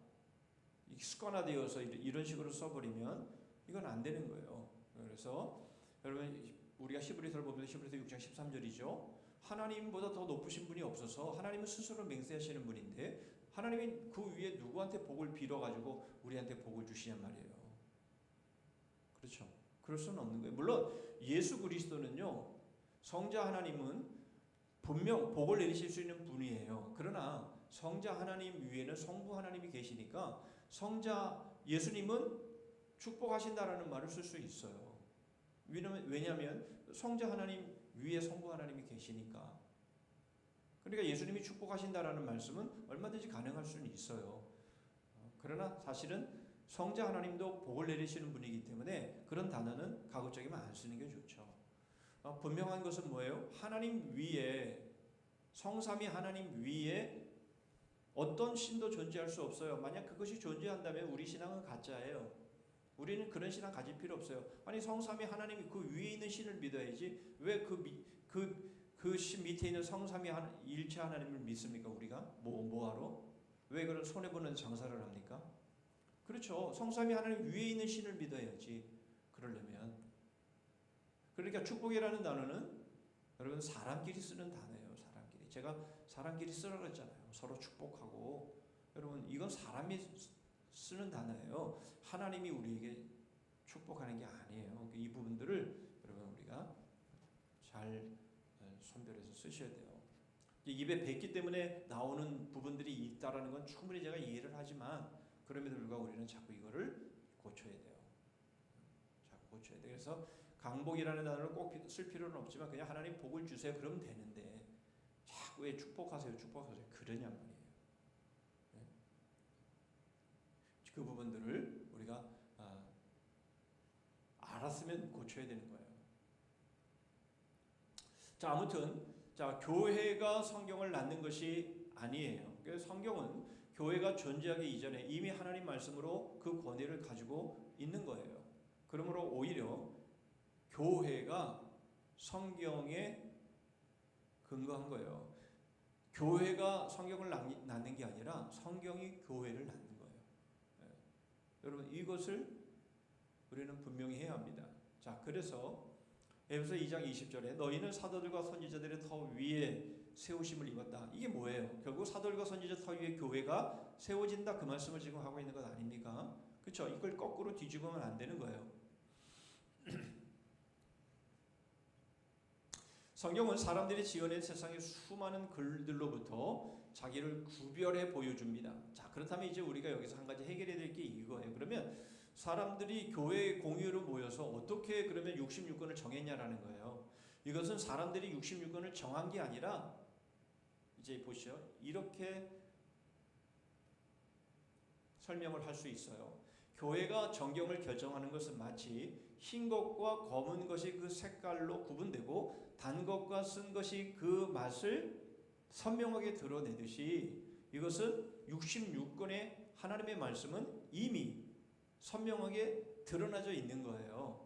B: 습관화되어서 이런 식으로 써버리면 이건 안 되는 거예요. 그래서 여러분, 우리가 히브리서를 보면 히브리서 6장 13절이죠. 하나님보다 더 높으신 분이 없어서 하나님은 스스로 맹세하시는 분인데 하나님이 그 위에 누구한테 복을 빌어가지고 우리한테 복을 주시냔 말이에요. 그렇죠. 그럴 수는 없는 거예요. 물론 예수 그리스도는요, 성자 하나님은 분명 복을 내리실 수 있는 분이에요. 그러나 성자 하나님 위에는 성부 하나님이 계시니까 성자 예수님은 축복하신다라는 말을 쓸 수 있어요. 왜냐하면 성자 하나님 위에 성부 하나님이 계시니까. 그러니까 예수님이 축복하신다라는 말씀은 얼마든지 가능할 수는 있어요. 그러나 사실은 성자 하나님도 복을 내리시는 분이기 때문에 그런 단어는 가급적이면 안 쓰는 게 좋죠. 분명한 것은 뭐예요? 하나님 위에, 성삼위 하나님 위에 어떤 신도 존재할 수 없어요. 만약 그것이 존재한다면 우리 신앙은 가짜예요. 우리는 그런 신앙 가질 필요 없어요. 아니, 성삼위 하나님이 그 위에 있는 신을 믿어야지 왜 그 신 밑에 있는 성삼위 일체 하나님을 믿습니까? 우리가 뭐하러? 왜 그런 손해보는 장사를 합니까? 그렇죠. 성삼위 하나님 위에 있는 신을 믿어야지. 그러려면. 그러니까 축복이라는 단어는 여러분 사람끼리 쓰는 단어예요. 사람끼리. 제가 사람끼리 쓰라고 그랬잖아요. 서로 축복하고. 여러분, 이건 사람이 쓰는 단어예요. 하나님이 우리에게 축복하는 게 아니에요. 이 부분들을 여러분 우리가 잘 선별해서 쓰셔야 돼요. 입에 뱉기 때문에 나오는 부분들이 있다라는 건 충분히 제가 이해를 하지만 그럼에도 불구하고 우리는 자꾸 이거를 고쳐야 돼요. 자꾸 고쳐야 돼요. 그래서 강복이라는 단어를 꼭 쓸 필요는 없지만 그냥 하나님 복을 주세요 그러면 되는데 자꾸 왜 축복하세요 그러냔 말이에요. 네? 그 부분들을 우리가 알았으면 고쳐야 되는 거예요. 자, 아무튼 교회가 성경을 낳는 것이 아니에요. 그래서 성경은 교회가 존재하기 이전에 이미 하나님 말씀으로 그 권위를 가지고 있는 거예요. 그러므로 오히려 교회가 성경에 근거한 거예요. 교회가 성경을 낳는 게 아니라 성경이 교회를 낳는 거예요. 네. 여러분, 이것을 우리는 분명히 해야 합니다. 자, 그래서 에베소 2장 20절에 너희는 사도들과 선지자들의 터 위에 세우심을 입었다. 이게 뭐예요? 결국 사도들과 선지자 터 위에 교회가 세워진다, 그 말씀을 지금 하고 있는 것 아닙니까? 그렇죠? 이걸 거꾸로 뒤집으면 안 되는 거예요. 성경은 사람들이 지어낸 세상의 수많은 글들로부터 자기를 구별해 보여줍니다. 자, 그렇다면 이제 우리가 여기서 한 가지 해결해야 될 게 이거예요. 그러면 사람들이 교회의 공유로 모여서 어떻게 그러면 66권을 정했냐라는 거예요. 이것은 사람들이 66권을 정한 게 아니라 이제 보시죠. 이렇게 설명을 할 수 있어요. 교회가 정경을 결정하는 것은 마치 흰 것과 검은 것이 그 색깔로 구분되고 단 것과 쓴 것이 그 맛을 선명하게 드러내듯이 이것은 66권의 하나님의 말씀은 이미 선명하게 드러나져 있는 거예요.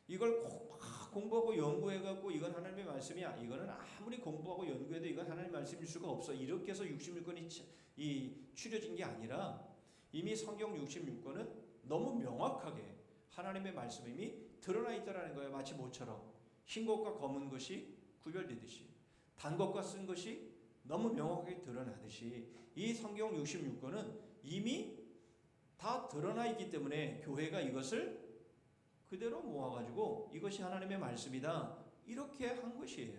B: 이걸 막 공부하고 연구해갖고 이건 하나님의 말씀이야, 이거는 아무리 공부하고 연구해도 이건 하나님의 말씀일 수가 없어, 이렇게 해서 66권이 추려진 게 아니라 이미 성경 66권은 너무 명확하게 하나님의 말씀이 드러나 있다라는 거예요. 마치 모처럼 흰 것과 검은 것이 구별되듯이 단 것과 쓴 것이 너무 명확하게 드러나듯이 이 성경 66권은 이미 다 드러나 있기 때문에 교회가 이것을 그대로 모아가지고 이것이 하나님의 말씀이다 이렇게 한 것이에요.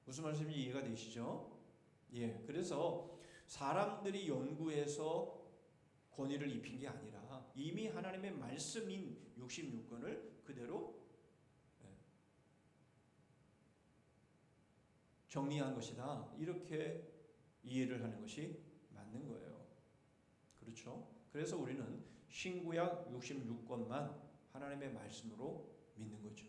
B: 무슨 말씀인지 이해가 되시죠? 예, 그래서 사람들이 연구해서 권위를 입힌 게 아니라 이미 하나님의 말씀인 66권을 그대로 정리한 것이다 이렇게 이해를 하는 것이 맞는 거예요. 그렇죠? 그래서 우리는 신구약 66권만 하나님의 말씀으로 믿는 거죠.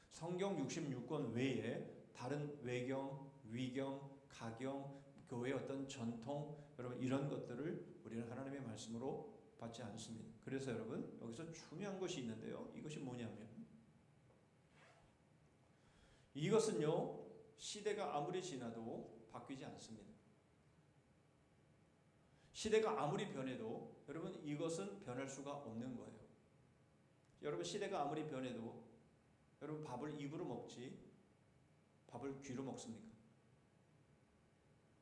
B: 성경 66권 외에 다른 외경, 위경, 가경, 교회의 어떤 전통, 여러분 이런 것들을 우리는 하나님의 말씀으로 받지 않습니다. 그래서 여러분 여기서 중요한 것이 있는데요. 이것이 뭐냐면 이것은요 시대가 아무리 지나도 바뀌지 않습니다. 시대가 아무리 변해도 여러분 이것은 변할 수가 없는 거예요. 여러분 시대가 아무리 변해도 여러분 밥을 입으로 먹지 밥을 귀로 먹습니까?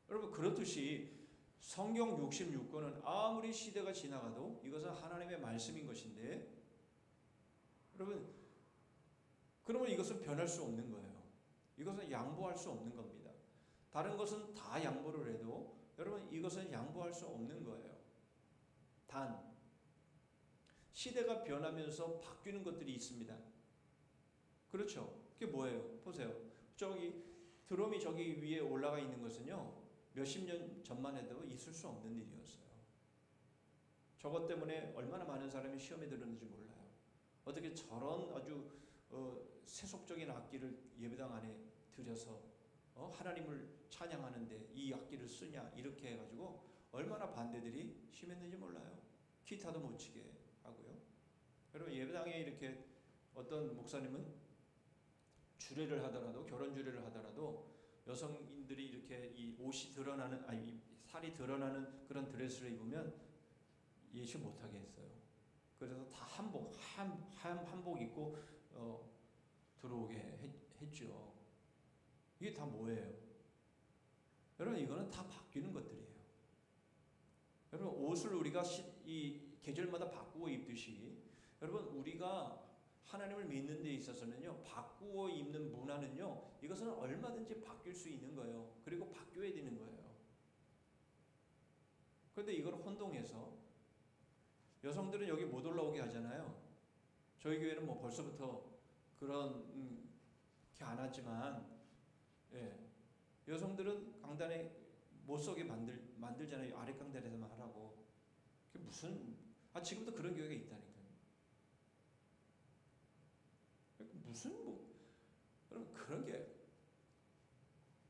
B: 여러분 그렇듯이 성경 66권은 아무리 시대가 지나가도 이것은 하나님의 말씀인 것인데 여러분 그러면 이것은 변할 수 없는 거예요. 이것은 양보할 수 없는 겁니다. 다른 것은 다 양보를 해도 여러분 이것은 양보할 수 없는 거예요. 단 시대가 변하면서 바뀌는 것들이 있습니다. 그렇죠? 그게 뭐예요? 보세요. 저기 드럼이 저기 위에 올라가 있는 것은요 몇십 년 전만 해도 있을 수 없는 일이었어요. 저것 때문에 얼마나 많은 사람이 시험에 들었는지 몰라요. 어떻게 저런 아주 세속적인 악기를 예배당 안에 들여서 하나님을 찬양하는데 이 악기를 쓰냐 이렇게 해가지고 얼마나 반대들이 심했는지 몰라요. 기타도 못 치게 하고요. 여러분 예배당에 이렇게 어떤 목사님은 주례를 하더라도 결혼 주례를 하더라도 여성인들이 이렇게 이 옷이 드러나는 아니 살이 드러나는 그런 드레스를 입으면 예시 못하게 했어요. 그래서 다 한복 입고 들어오게 했죠. 이게 다 뭐예요? 여러분 이거는 다 바뀌는 것들이에요. 여러분 옷을 우리가 이 계절마다 바꾸어 입듯이 여러분 우리가 하나님을 믿는 데 있어서는요 바꾸어 입는 문화는요 이것은 얼마든지 바뀔 수 있는 거예요. 그리고 바뀌어야 되는 거예요. 그런데 이걸 혼동해서 여성들은 여기 못 올라오게 하잖아요. 저희 교회는 뭐 벌써부터 그런 게 안 하지만 예, 여성들은 강단에 못 서게 만들잖아요. 아래 강단에서만 하라고. 그게 무슨 지금도 그런 교회가 있다니까요. 무슨 여러분 그런 게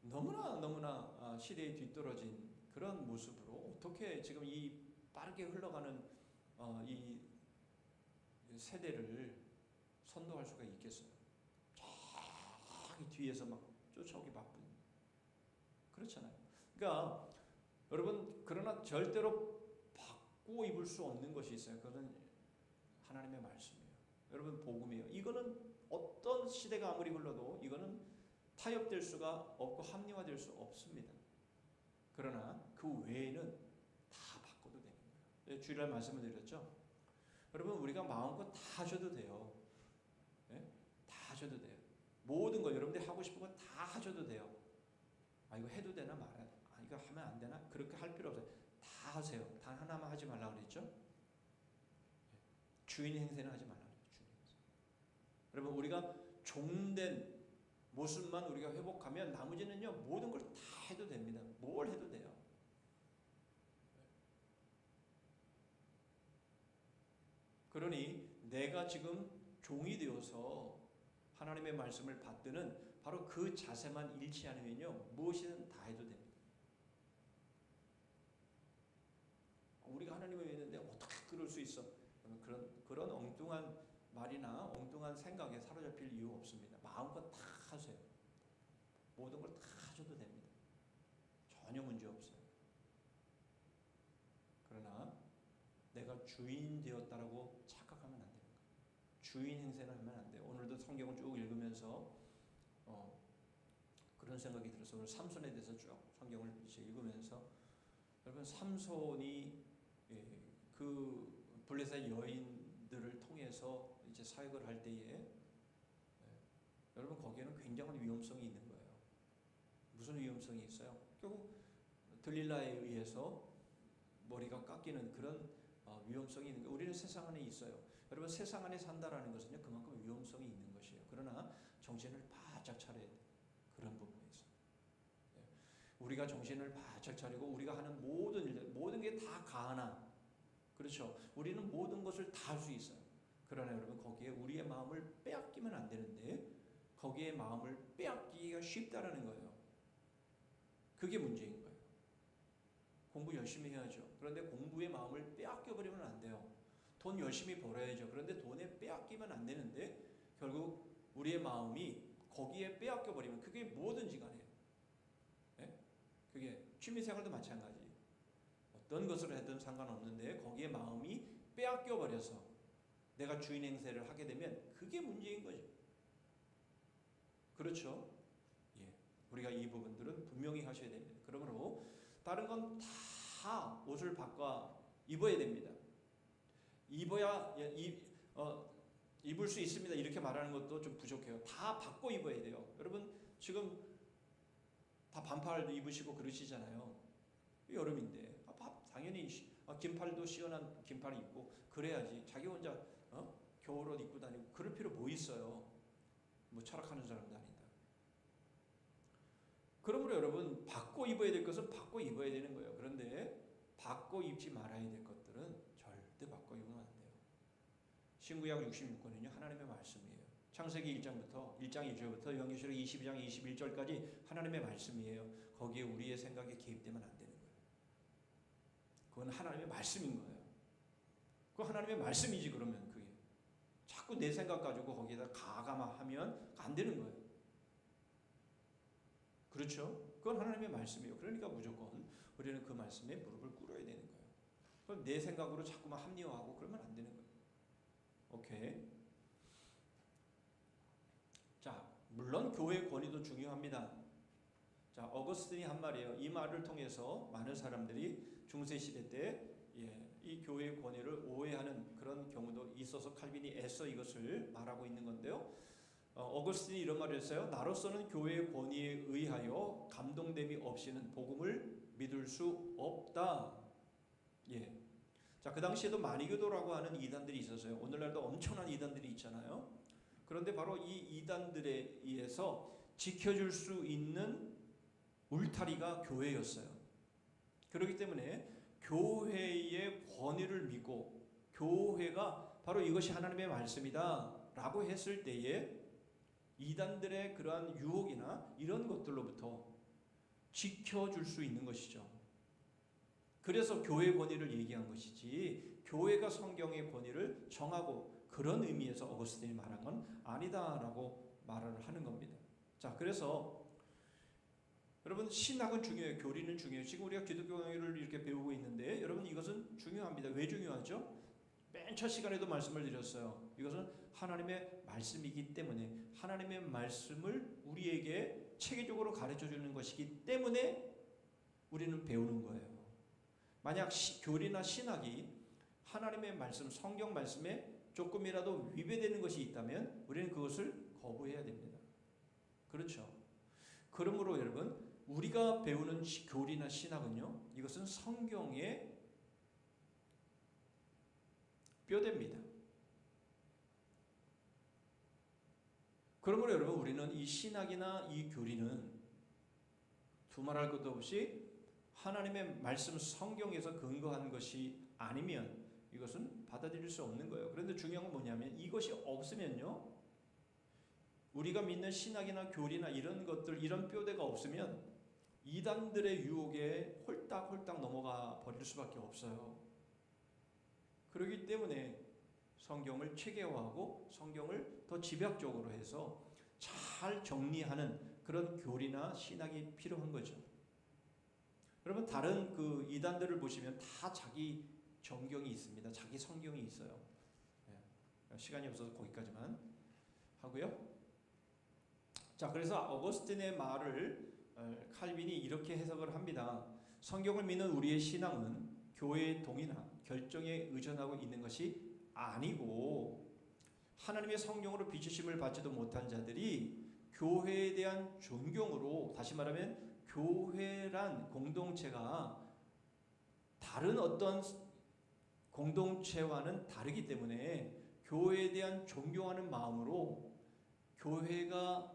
B: 너무나 시대에 뒤떨어진 그런 모습으로 어떻게 지금 이 빠르게 흘러가는 이 세대를 선도할 수가 있겠어요? 저기 뒤에서 막 쫓아오기 바쁜 그렇잖아요. 그러니까 여러분 그러나 절대로 바꾸어 입을 수 없는 것이 있어요. 그것은 하나님의 말씀이에요. 여러분 복음이에요. 이거는 어떤 시대가 아무리 흘러도 이거는 타협될 수가 없고 합리화될 수 없습니다. 그러나 그 외에는 다 바꿔도 되는 거예요. 주일날 말씀을 드렸죠. 여러분 우리가 마음껏 다 하셔도 돼요. 네? 다 하셔도 돼요. 모든 거 여러분들이 하고 싶은 거 다 하셔도 돼요. 이거 해도 되나 말아? 이거 하면 안 되나? 그렇게 할 필요 없어요. 다 하세요. 단 하나만 하지 말라고 그랬죠. 주인 행세는 하지 말라고 그랬죠. 주인 행세. 여러분 우리가 종된 모습만 우리가 회복하면 나머지는요 모든 걸 다 해도 됩니다. 뭘 해도 돼요. 그러니 내가 지금 종이 되어서 하나님의 말씀을 받드는 바로 그 자세만 잃지 않으면요 무엇이든 다 해도 됩니다. 우리가 하나님을 믿는데 어떻게 그럴 수 있어? 그런 엉뚱한 말이나 엉뚱한 생각에 사로잡힐 이유 없습니다. 마음껏 다 하세요. 모든 걸 다 하셔도 됩니다. 전혀 문제 없어요. 그러나 내가 주인 되었다라고 착각하면 안 됩니다. 주인 행세는 하면 안 돼요. 오늘도 성경을 쭉 읽으면서 그런 생각이 들어서 오늘 삼손에 대해서 쭉 성경을 이제 읽으면서 여러분 삼손이 그 블레셋 여인들을 통해서 이제 사역을 할 때에 여러분 거기에는 굉장한 위험성이 있는 거예요. 무슨 위험성이 있어요? 결국 들릴라에 의해서 머리가 깎이는 그런 위험성이 있는 거예요. 우리는 세상 안에 있어요. 여러분 세상 안에 산다라는 것은요 그만큼 위험성이 있는 것이에요. 그러나 정신을 바짝 차려야 돼요. 그런 부분에 있어요. 우리가 정신을 바짝 차리고 우리가 하는 모든 일들, 모든 게 다 가하나, 그렇죠? 우리는 모든 것을 다 할 수 있어요. 그러나 여러분 거기에 우리의 마음을 빼앗기면 안 되는데 거기에 마음을 빼앗기기가 쉽다라는 거예요. 그게 문제인 거예요. 공부 열심히 해야죠. 그런데 공부의 마음을 빼앗겨 버리면 안 돼요. 돈 열심히 벌어야죠. 그런데 돈에 빼앗기면 안 되는데 결국 우리의 마음이 거기에 빼앗겨 버리면 그게 뭐든지 간에 그게 취미생활도 마찬가지. 어떤 것을 하든 상관없는데 거기에 마음이 빼앗겨 버려서 내가 주인 행세를 하게 되면 그게 문제인 거죠. 그렇죠? 예, 우리가 이 부분들은 분명히 하셔야 됩니다. 그러므로 다른 건 다 옷을 바꿔 입어야 됩니다. 입어야 입을 수 있습니다. 이렇게 말하는 것도 좀 부족해요. 다 바꿔 입어야 돼요. 여러분 지금 다 반팔 입으시고 그러시잖아요. 여름인데 당연히 긴팔도 시원한 긴팔 입고 그래야지. 자기 혼자 겨울옷 입고 다니고 그럴 필요 뭐 있어요. 뭐 철학하는 사람도 아니다. 그러므로 여러분 바꿔 입어야 될 것은 바꿔 입어야 되는 거예요. 그런데 바꿔 입지 말아야 될 것들은 절대 바꿔 입으면 안 돼요. 신구약 66권은요 하나님의 말씀이에요. 창세기 1장 1절부터 요한계시록 22장 21절까지 하나님의 말씀이에요. 거기에 우리의 생각에 개입되면 안 되는 거예요. 그건 하나님의 말씀인 거예요. 그건 하나님의 말씀이지. 그러면 그게 자꾸 내 생각 가지고 거기에다 가감하면 안 되는 거예요. 그렇죠? 그건 하나님의 말씀이에요. 그러니까 무조건 우리는 그 말씀에 무릎을 꿇어야 되는 거예요. 그럼 내 생각으로 자꾸만 합리화하고 그러면 안 되는 거예요. 오케이. 자, 물론 교회의 권위도 중요합니다. 자, 어거스틴이 한 말이에요. 이 말을 통해서 많은 사람들이 중세시대 때 이 교회의 권위를 오해하는 그런 경우도 있어서 칼빈이 애써 이것을 말하고 있는 건데요. 어거스틴이 이런 말을 했어요. 나로서는 교회의 권위에 의하여 감동됨이 없이는 복음을 믿을 수 없다. 예. 자, 그 당시에도 마니교도라고 하는 이단들이 있었어요. 오늘날도 엄청난 이단들이 있잖아요. 그런데 바로 이 이단들에 의해서 지켜줄 수 있는 울타리가 교회였어요. 그렇기 때문에 교회의 권위를 믿고 교회가 바로 이것이 하나님의 말씀이다 라고 했을 때에 이단들의 그러한 유혹이나 이런 것들로부터 지켜줄 수 있는 것이죠. 그래서 교회의 권위를 얘기한 것이지 교회가 성경의 권위를 정하고 그런 의미에서 어거스틴이 말한 건 아니다라고 말을 하는 겁니다. 자, 그래서 여러분 신학은 중요해요. 교리는 중요해요. 지금 우리가 기독교를 이렇게 배우고 있는데 여러분 이것은 중요합니다. 왜 중요하죠? 맨 첫 시간에도 말씀을 드렸어요. 이것은 하나님의 말씀이기 때문에 하나님의 말씀을 우리에게 체계적으로 가르쳐주는 것이기 때문에 우리는 배우는 거예요. 만약 교리나 신학이 하나님의 말씀, 성경 말씀에 조금이라도 위배되는 것이 있다면 우리는 그것을 거부해야 됩니다. 그렇죠? 그러므로 여러분 우리가 배우는 교리나 신학은요 이것은 성경의 뼈대입니다. 그러므로 여러분 우리는 이 신학이나 이 교리는 두말할 것도 없이 하나님의 말씀 성경에서 근거한 것이 아니면 이것은 받아들일 수 없는 거예요. 그런데 중요한 건 뭐냐면 이것이 없으면요 우리가 믿는 신학이나 교리나 이런 것들 이런 뼈대가 없으면 이단들의 유혹에 홀딱홀딱 넘어가 버릴 수밖에 없어요. 그렇기 때문에 성경을 체계화하고 성경을 더 집약적으로 해서 잘 정리하는 그런 교리나 신학이 필요한 거죠. 여러분 다른 그 이단들을 보시면 다 자기 정경이 있습니다. 자기 성경이 있어요. 시간이 없어서 거기까지만 하고요. 자, 그래서 어거스틴의 말을 칼빈이 이렇게 해석을 합니다. 성경을 믿는 우리의 신앙은 교회의 동의나 결정에 의존하고 있는 것이 아니고 하나님의 성령으로 비추심을 받지도 못한 자들이 교회에 대한 존경으로, 다시 말하면 교회란 공동체가 다른 어떤 공동체와는 다르기 때문에 교회에 대한 존경하는 마음으로 교회가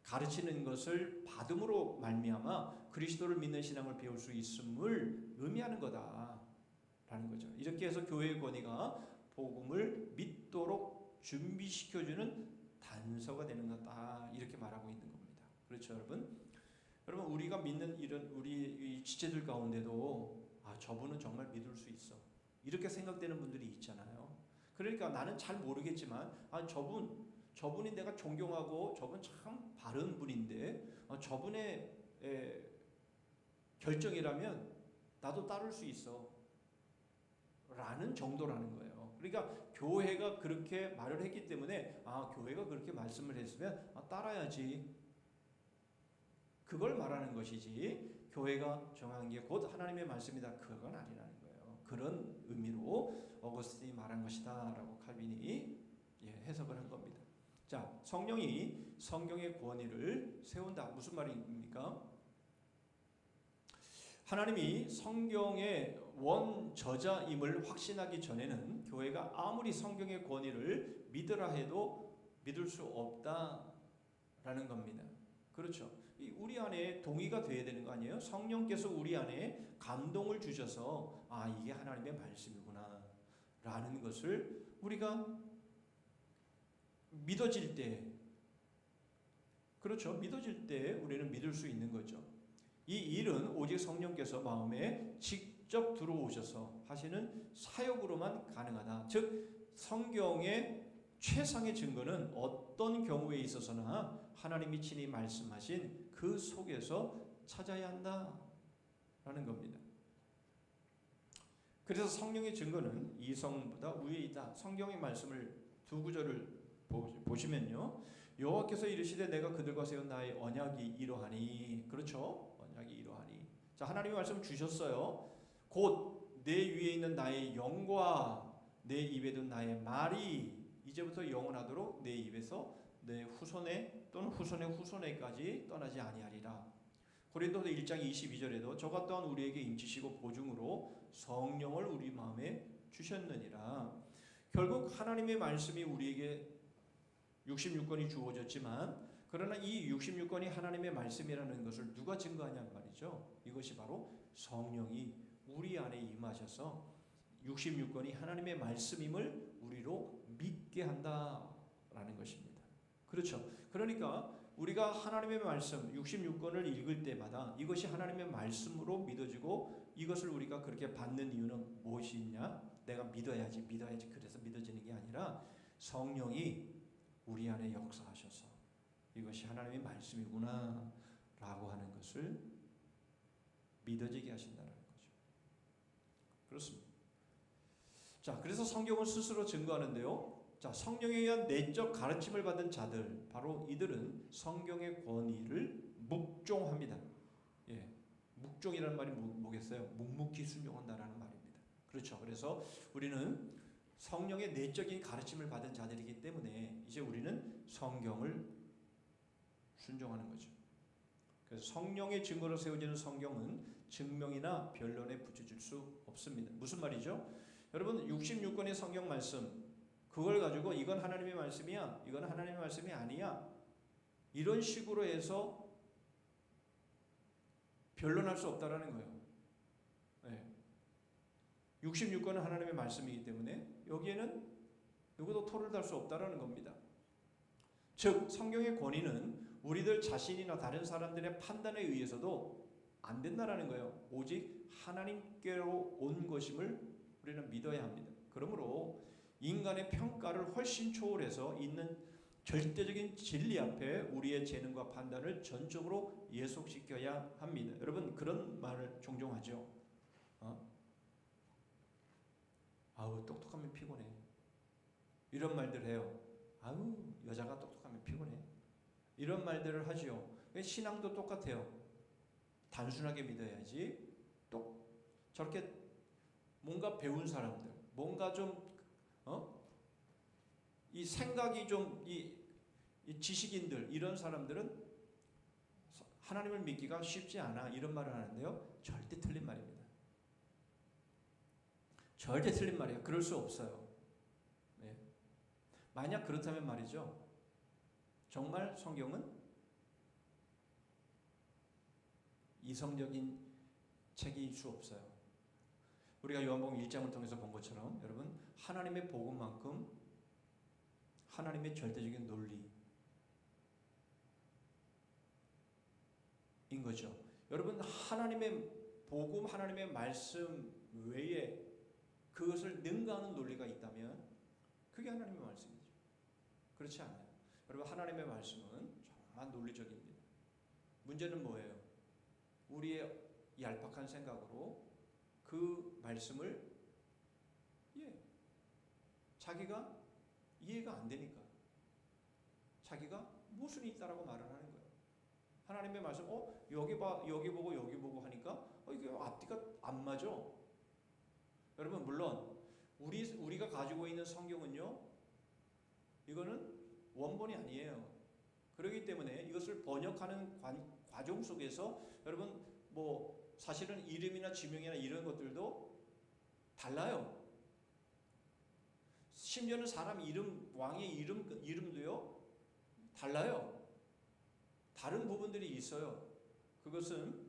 B: 가르치는 것을 받음으로 말미암아 그리스도를 믿는 신앙을 배울 수 있음을 의미하는 거다라는 거죠. 이렇게 해서 교회의 권위가 복음을 믿도록 준비시켜주는 단서가 되는 거다, 이렇게 말하고 있는 겁니다. 그렇죠, 여러분? 여러분, 우리가 믿는 이런 우리 지체들 가운데도 저분은 정말 믿을 수 있어, 이렇게 생각되는 분들이 있잖아요. 그러니까 나는 잘 모르겠지만 저분이 내가 존경하고 저분 참 바른 분인데 저분의 결정이라면 나도 따를 수 있어 라는 정도라는 거예요. 그러니까 교회가 그렇게 말을 했기 때문에 교회가 그렇게 말씀을 했으면 따라야지, 그걸 말하는 것이지 교회가 정한 게 곧 하나님의 말씀이다, 그건 아니라는 거예요. 그런 의미로 어거스틴이 말한 것이다 라고 칼빈이 해석을 한 겁니다. 자, 성령이 성경의 권위를 세운다, 무슨 말입니까? 하나님이 성경의 원저자임을 확신하기 전에는 교회가 아무리 성경의 권위를 믿으라 해도 믿을 수 없다라는 겁니다. 그렇죠? 우리 안에 동의가 돼야 되는 거 아니에요? 성령께서 우리 안에 감동을 주셔서 이게 하나님의 말씀이구나 라는 것을 우리가 믿어질 때, 그렇죠, 믿어질 때 우리는 믿을 수 있는 거죠. 이 일은 오직 성령께서 마음에 직접 들어오셔서 하시는 사역으로만 가능하다. 즉 성경의 최상의 증거는 어떤 경우에 있어서나 하나님이 친히 말씀하신 그 속에서 찾아야 한다라는 겁니다. 그래서 성령의 증거는 이성보다 위에 있다. 성경의 말씀을 두 구절을 보시면요, 여호와께서 이르시되 내가 그들과 세운 나의 언약이 이러하니, 그렇죠, 언약이 이러하니. 자, 하나님의 말씀을 주셨어요. 곧 내 위에 있는 나의 영과 내 입에 둔 나의 말이 이제부터 영원하도록 내 입에서 내 후손에 또는 후손의 후손에까지 떠나지 아니하리라. 고린도서 1장 22절에도 저가 또한 우리에게 임치시고 보증으로 성령을 우리 마음에 주셨느니라. 결국 하나님의 말씀이 우리에게 66권이 주어졌지만, 그러나 이 66권이 하나님의 말씀이라는 것을 누가 증거하냐는 말이죠. 이것이 바로 성령이 우리 안에 임하셔서 66권이 하나님의 말씀임을 우리로 믿게 한다라는 것입니다. 그렇죠. 그러니까 우리가 하나님의 말씀 66권을 읽을 때마다 이것이 하나님의 말씀으로 믿어지고, 이것을 우리가 그렇게 받는 이유는 무엇이 있냐? 내가 믿어야지 그래서 믿어지는 게 아니라 성령이 우리 안에 역사하셔서 이것이 하나님의 말씀이구나 라고 하는 것을 믿어지게 하신다는 거죠. 그렇습니다. 자, 그래서 성경을 스스로 증거하는데요. 자, 성령에 의한 내적 가르침을 받은 자들, 바로 이들은 성경의 권위를 묵종합니다. 묵종이라는 말이 뭐겠어요? 묵묵히 순종한다라는 말입니다. 그렇죠. 그래서 우리는 성령의 내적인 가르침을 받은 자들이기 때문에 이제 우리는 성경을 순종하는 거죠. 그래서 성령의 증거로 세워지는 성경은 증명이나 변론에 붙여줄 수 없습니다. 무슨 말이죠? 여러분, 66권의 성경 말씀, 그걸 가지고 이건 하나님의 말씀이야, 이건 하나님의 말씀이 아니야, 이런 식으로 해서 변론할 수 없다라는 거예요. 66권은 하나님의 말씀이기 때문에 여기에는 누구도 토를 달 수 없다라는 겁니다. 즉 성경의 권위는 우리들 자신이나 다른 사람들의 판단에 의해서도 안 된다라는 거예요. 오직 하나님께로 온 것임을 우리는 믿어야 합니다. 그러므로 인간의 평가를 훨씬 초월해서 있는 절대적인 진리 앞에 우리의 재능과 판단을 전적으로 예속시켜야 합니다. 여러분, 그런 말을 종종 하죠. 아우, 똑똑하면 피곤해. 이런 말들 해요. 아우, 여자가 똑똑하면 피곤해. 이런 말들을 하죠. 신앙도 똑같아요. 단순하게 믿어야지. 또 저렇게 뭔가 배운 사람들, 뭔가 좀 이 생각이 좀 이 지식인들 이런 사람들은 하나님을 믿기가 쉽지 않아 이런 말을 하는데요. 절대 틀린 말입니다. 절대 틀린 말이에요. 그럴 수 없어요. 네. 만약 그렇다면 말이죠. 정말 성경은 이성적인 책일 수 없어요. 우리가 요한복음 1장을 통해서 본 것처럼 여러분 하나님의 복음만큼 하나님의 절대적인 논리인 거죠. 여러분 하나님의 복음, 하나님의 말씀 외에 그것을 능가하는 논리가 있다면 그게 하나님의 말씀이죠. 그렇지 않아요. 여러분 하나님의 말씀은 정말 논리적입니다. 문제는 뭐예요? 우리의 얄팍한 생각으로 그 말씀을 자기가 이해가 안 되니까 자기가 모순이 있다라고 말을 하는 거예요. 하나님의 말씀 여기 봐 여기 보고 하니까 이게 앞뒤가 안 맞아. 여러분 물론 우리가 가지고 있는 성경은요 이거는 원본이 아니에요. 그렇기 때문에 이것을 번역하는 과정 속에서 여러분 뭐 사실은 이름이나 지명이나 이런 것들도 달라요. 심지어는 사람 이름, 왕의 이름도요 달라요. 다른 부분들이 있어요. 그것은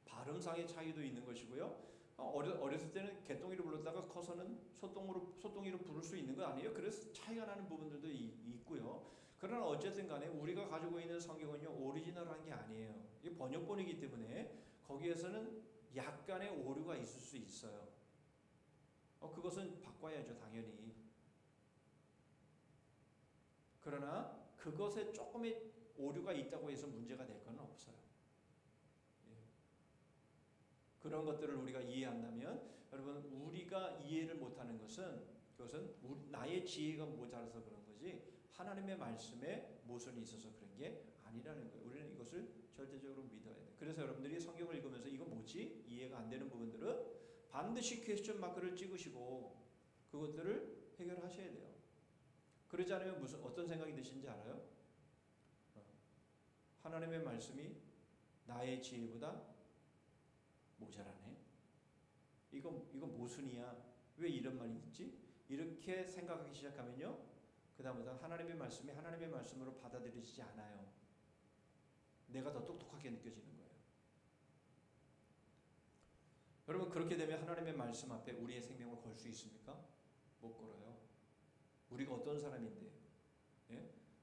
B: 발음상의 차이도 있는 것이고요. 어렸을 때는 개똥이로 불렀다가 커서는 소똥이로 부를 수 있는 거 아니에요? 그래서 차이가 나는 부분들도 있고요. 그러나 어쨌든 간에 우리가 가지고 있는 성경은요 오리지널한 게 아니에요. 이게 번역본이기 때문에 거기에서는 약간의 오류가 있을 수 있어요. 그것은 바꿔야죠 당연히. 그러나 그것에 조금의 오류가 있다고 해서 문제가 될 건 없어요. 그런 것들을 우리가 이해한다면 여러분 우리가 이해를 못하는 것은 그것은 나의 지혜가 모자라서 그런 거지 하나님의 말씀에 모순이 있어서 그런 게 아니라는 거예요. 우리는 이것을 절대적으로 믿어야 돼요. 그래서 여러분들이 성경을 읽으면서 이거 뭐지? 이해가 안 되는 부분들은 반드시 퀘스천 마크를 찍으시고 그것들을 해결하셔야 돼요. 그러지 않으면 어떤 생각이 드신지 알아요? 하나님의 말씀이 나의 지혜보다 모자라네. 이거 모순이야. 왜 이런 말이 있지? 이렇게 생각하기 시작하면요. 그 다음부터 하나님의 말씀이 하나님의 말씀으로 받아들여지지 않아요. 내가 더 똑똑하게 느껴지는 거예요. 여러분 그렇게 되면 하나님의 말씀 앞에 우리의 생명을 걸 수 있습니까? 못 걸어요. 우리가 어떤 사람인데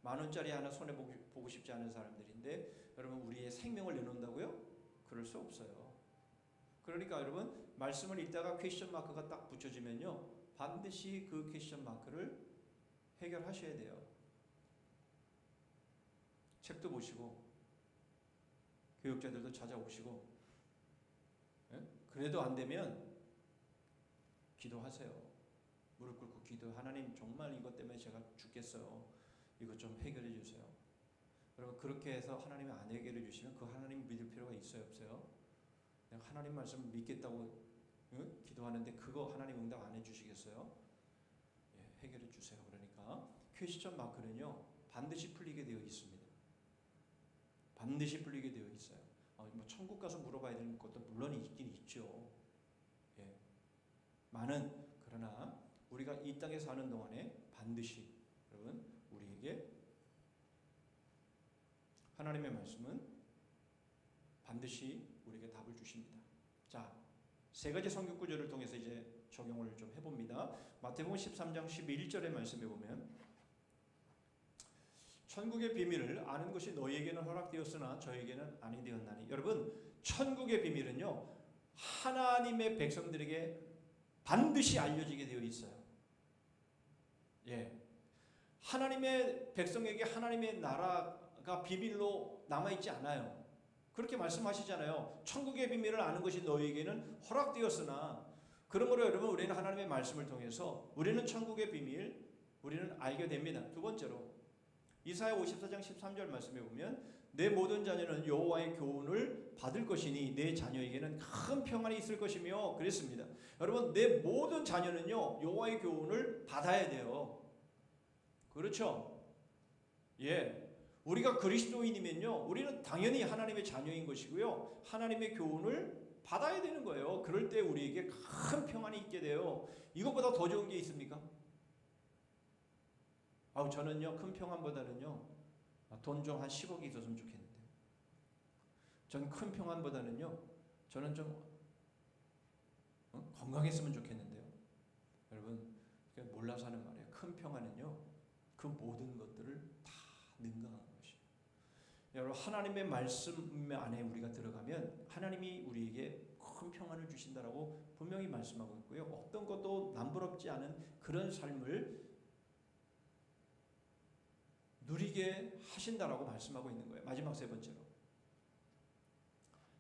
B: 10,000원짜리 하나 손에 보고 싶지 않은 사람들인데 여러분 우리의 생명을 내놓는다고요? 그럴 수 없어요. 그러니까 여러분 말씀을 읽다가 퀘스천 마크가 딱 붙여지면요 반드시 그 퀘스천 마크를 해결하셔야 돼요. 책도 보시고 교육자들도 찾아오시고 그래도 안 되면 기도하세요. 무릎 꿇고 기도. 하나님 정말 이것 때문에 제가 죽겠어요. 이것 좀 해결해 주세요. 여러분 그렇게 해서 하나님이 안 해결해 주시면 그 하나님 믿을 필요가 있어요 없어요? 내가 하나님 말씀을 믿겠다고 기도하는데 그거 하나님 응답 안 해주시겠어요? 해결해 주세요. 그러니까 퀘스천 마크는요 반드시 풀리게 되어 있습니다. 반드시 풀리게 되어 있어요. 뭐 천국 가서 물어봐야 되는 것도 물론 있긴 있죠. 그러나 우리가 이 땅에 사는 동안에 반드시 여러분 우리에게 하나님의 말씀은 반드시 우리에게 답을 주십니다. 자, 세 가지 성경 구절을 통해서 이제 적용을 좀 해봅니다. 마태복음 13장 11절의 말씀에 보면 천국의 비밀을 아는 것이 너희에게는 허락되었으나 저에게는 아니 되었나니. 여러분 천국의 비밀은요 하나님의 백성들에게 반드시 알려지게 되어 있어요. 하나님의 백성에게 하나님의 나라가 비밀로 남아있지 않아요. 그렇게 말씀하시잖아요. 천국의 비밀을 아는 것이 너희에게는 허락되었으나. 그러므로 여러분 우리는 하나님의 말씀을 통해서 우리는 천국의 비밀 우리는 알게 됩니다. 두 번째로 이사야 54장 13절 말씀에 보면 내 모든 자녀는 여호와의 교훈을 받을 것이니 내 자녀에게는 큰 평안이 있을 것이며 그랬습니다. 여러분, 내 모든 자녀는요 여호와의 교훈을 받아야 돼요. 그렇죠? 예, 우리가 그리스도인이면요 우리는 당연히 하나님의 자녀인 것이고요 하나님의 교훈을 받아야 되는 거예요. 그럴 때 우리에게 큰 평안이 있게 돼요. 이것보다 더 좋은 게 있습니까? 저는요 큰 평안보다는요 돈 좀 한 10억이 있었으면 좋겠는데, 전 큰 평안보다는요 저는 좀 건강했으면 좋겠는데요. 여러분, 몰라서 하는 말이에요. 큰 평안은요 그 모든 것들을 다 능가하는 것이에요. 여러분, 하나님의 말씀 안에 우리가 들어가면 하나님이 우리에게 큰 평안을 주신다라고 분명히 말씀하고 있고요. 어떤 것도 남부럽지 않은 그런 삶을 누리게 하신다라고 말씀하고 있는 거예요. 마지막 세 번째로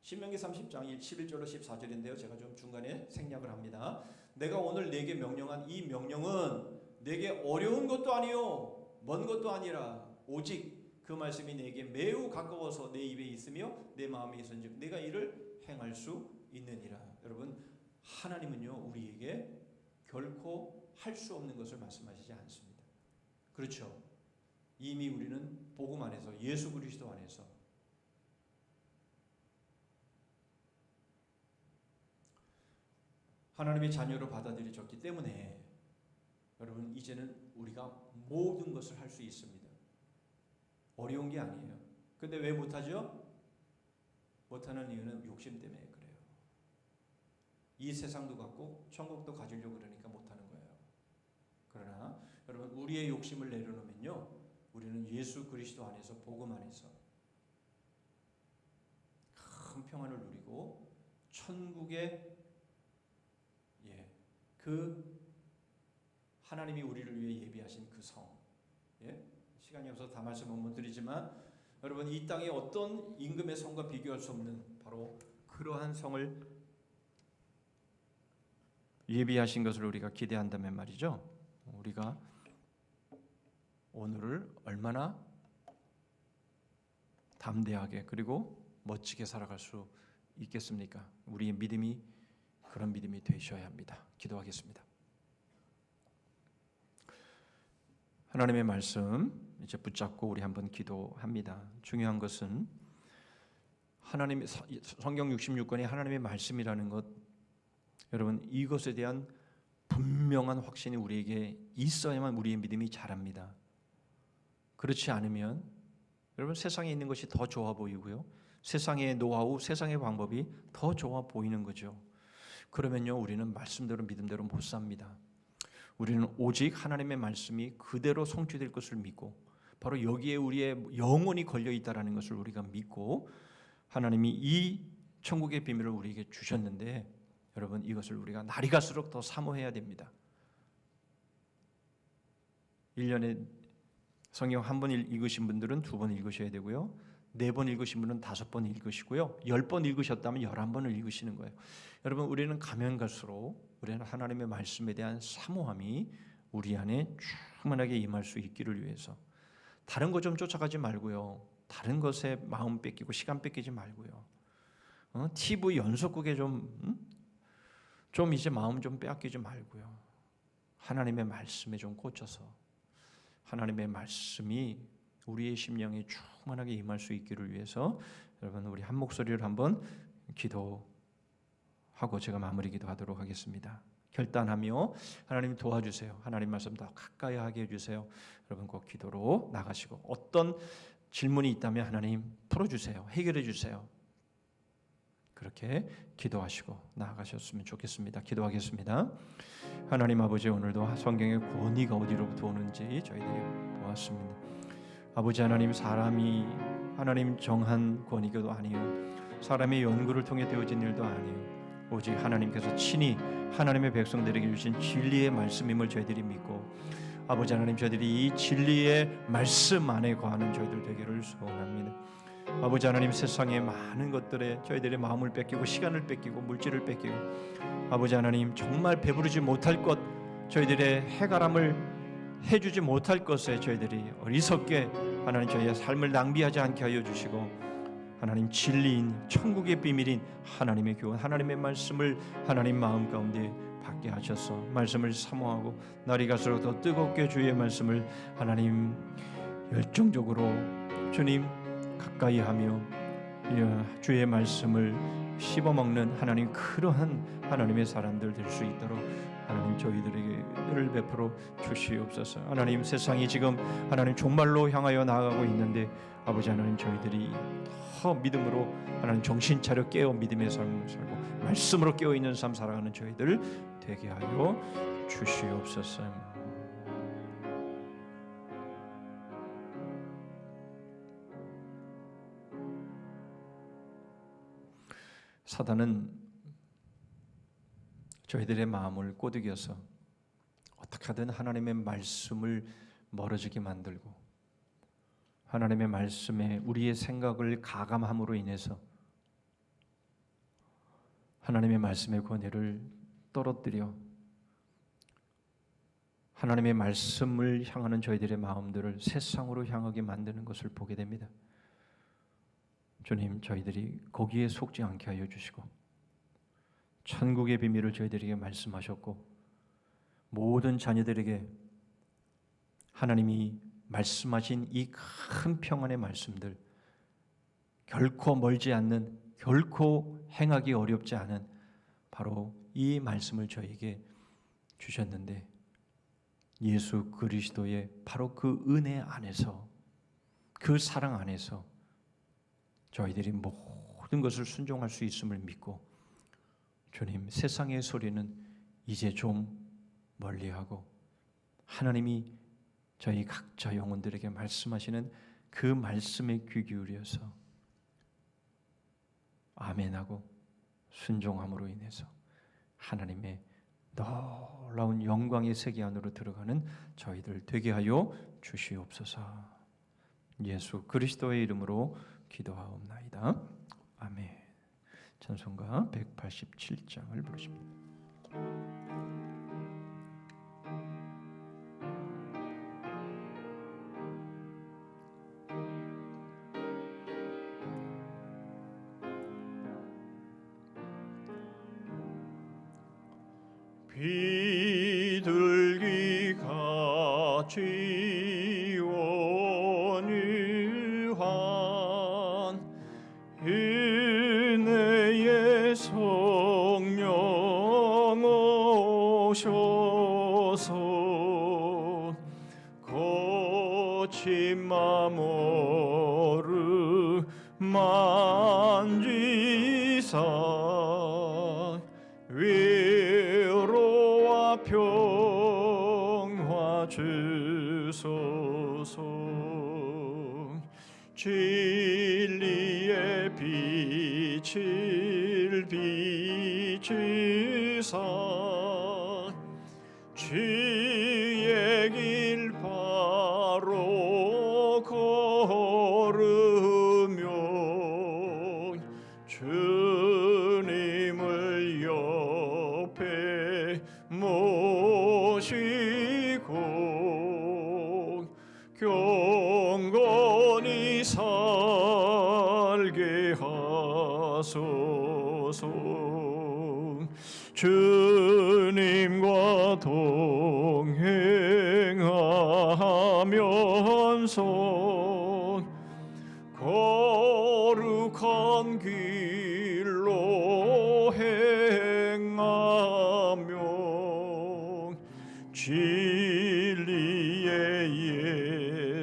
B: 신명기 30장 11절로 14절인데요. 제가 좀 중간에 생략을 합니다. 내가 오늘 네게 명령한 이 명령은 네게 어려운 것도 아니요 먼 것도 아니라 오직 그 말씀이 네게 매우 가까워서 내 입에 있으며 내 마음에 있은즉 내가 이를 행할 수 있느니라. 여러분, 하나님은요 우리에게 결코 할 수 없는 것을 말씀하시지 않습니다. 그렇죠? 이미 우리는 복음 안에서 예수 그리스도 안에서 하나님의 자녀로 받아들여졌기 때문에 여러분 이제는 우리가 모든 것을 할 수 있습니다. 어려운 게 아니에요. 근데 왜 못하죠? 못하는 이유는 욕심 때문에 그래요. 이 세상도 갖고 천국도 가지려고 그러니까 못하는 거예요. 그러나 여러분, 우리의 욕심을 내려놓으면요 우리는 예수 그리스도 안에서 복음 안에서 큰 평안을 누리고 천국의 그 하나님이 우리를 위해 예비하신 그 성, 시간이 없어서 다 말씀은 못 드리지만 여러분, 이 땅에 어떤 임금의 성과 비교할 수 없는 바로 그러한 성을 예비하신 것을 우리가 기대한다면 말이죠. 우리가 오늘을 얼마나 담대하게 그리고 멋지게 살아갈 수 있겠습니까? 우리의 믿음이 그런 믿음이 되셔야 합니다. 기도하겠습니다. 하나님의 말씀 이제 붙잡고 우리 한번 기도합니다. 중요한 것은 하나님의 성경 66권이 하나님의 말씀이라는 것, 여러분 이것에 대한 분명한 확신이 우리에게 있어야만 우리의 믿음이 자랍니다. 그렇지 않으면 여러분 세상에 있는 것이 더 좋아 보이고요. 세상의 노하우, 세상의 방법이 더 좋아 보이는 거죠. 그러면요 우리는 말씀대로 믿음대로 못 삽니다. 우리는 오직 하나님의 말씀이 그대로 성취될 것을 믿고 바로 여기에 우리의 영혼이 걸려 있다라는 것을 우리가 믿고 하나님이 이 천국의 비밀을 우리에게 주셨는데 여러분 이것을 우리가 날이 갈수록 더 사모해야 됩니다. 1년에 성경 한 번 읽으신 분들은 2번 읽으셔야 되고요. 4번 읽으신 분은 5번 읽으시고요. 10번 읽으셨다면 11번을 읽으시는 거예요. 여러분, 우리는 가면 갈수록 우리는 하나님의 말씀에 대한 사모함이 우리 안에 충만하게 임할 수 있기를 위해서 다른 거 좀 쫓아가지 말고요. 다른 것에 마음 뺏기고 시간 뺏기지 말고요. TV 연속극에 좀 이제 마음 좀 빼앗기지 말고요. 하나님의 말씀에 좀 꽂혀서 하나님의 말씀이 우리의 심령에 충만하게 임할 수 있기를 위해서 여러분 우리 한 목소리를 한번 기도하고 제가 마무리 기도하도록 하겠습니다. 결단하며 하나님 도와주세요. 하나님 말씀 더 가까이 하게 해주세요. 여러분 꼭 기도로 나가시고 어떤 질문이 있다면 하나님 풀어주세요. 해결해 주세요. 그렇게 기도하시고 나아가셨으면 좋겠습니다. 기도하겠습니다. 하나님 아버지, 오늘도 성경의 권위가 어디로부터 오는지 저희들이 보았습니다. 아버지 하나님, 사람이 하나님 정한 권위도 아니요 사람의 연구를 통해 되어진 일도 아니요 오직 하나님께서 친히 하나님의 백성들에게 주신 진리의 말씀임을 저희들이 믿고 아버지 하나님, 저희들이 이 진리의 말씀 안에 거하는 저희들 되기를 소원합니다. 아버지 하나님, 세상의 많은 것들에 저희들의 마음을 뺏기고 시간을 뺏기고 물질을 뺏기고 아버지 하나님, 정말 배부르지 못할 것, 저희들의 해결함을 해주지 못할 것에 저희들이 어리석게
A: 하나님 저희의 삶을 낭비하지 않게 하여 주시고 하나님 진리인 천국의 비밀인 하나님의 교훈 하나님의 말씀을 하나님 마음 가운데 받게 하셔서 말씀을 사모하고 날이 갈수록 더 뜨겁게 주의 말씀을 하나님 열정적으로 주님 가까이 하며 주의 말씀을 씹어먹는 하나님 그러한 하나님의 사람들 될 수 있도록 하나님 저희들에게 은혜를 베풀어 주시옵소서. 하나님 세상이 지금 하나님 종말로 향하여 나아가고 있는데 아버지 하나님 저희들이 더 믿음으로 하나님 정신 차려 깨어 믿음의 삶을 살고 말씀으로 깨어 있는 삶 살아가는 저희들 되게 하여 주시옵소서. 사단은 저희들의 마음을 꼬드겨서 어떻게 하든 하나님의 말씀을 멀어지게 만들고 하나님의 말씀에 우리의 생각을 가감함으로 인해서 하나님의 말씀의 권위를 떨어뜨려 하나님의 말씀을 향하는 저희들의 마음들을 세상으로 향하게 만드는 것을 보게 됩니다. 주님, 저희들이 거기에 속지 않게 하여 주시고 천국의 비밀을 저희들에게 말씀하셨고 모든 자녀들에게 하나님이 말씀하신 이 큰 평안의 말씀들 결코 멀지 않는 결코 행하기 어렵지 않은 바로 이 말씀을 저에게 주셨는데 예수 그리스도의 바로 그 은혜 안에서 그 사랑 안에서 저희들이 모든 것을 순종할 수 있음을 믿고 주님 세상의 소리는 이제 좀 멀리하고 하나님이 저희 각자 영혼들에게 말씀하시는 그 말씀에 귀 기울여서 아멘하고 순종함으로 인해서 하나님의 놀라운 영광의 세계 안으로 들어가는 저희들 되게 하여 주시옵소서. 예수 그리스도의 이름으로 기도하옵나이다. 아멘. 찬송가 187장을 부르십니다.
D: 비둘기 같이 온유한 은혜의 성령 오셔서 거친 맘 어루만지사 위로와 평화 주소서. 진리의 빛을 비추사 주의 길 바로 걸으며 주님을 옆에 모시고 경건히 살게 하소서. 주님과 동행하면서 거룩한 길로 행하며 진리의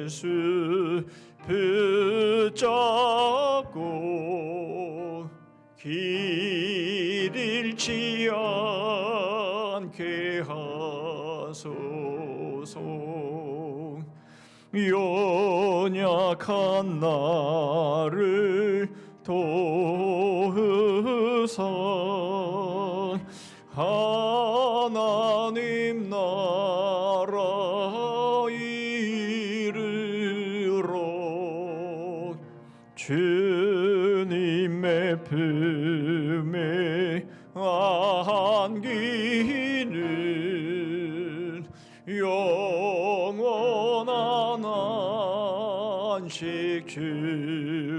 D: 예수 붙잡고 길 잃지 않게 하소서. 연약한 나를 도우사 하나님 나라 이르러 주님의 품에 안기는 영원한 안식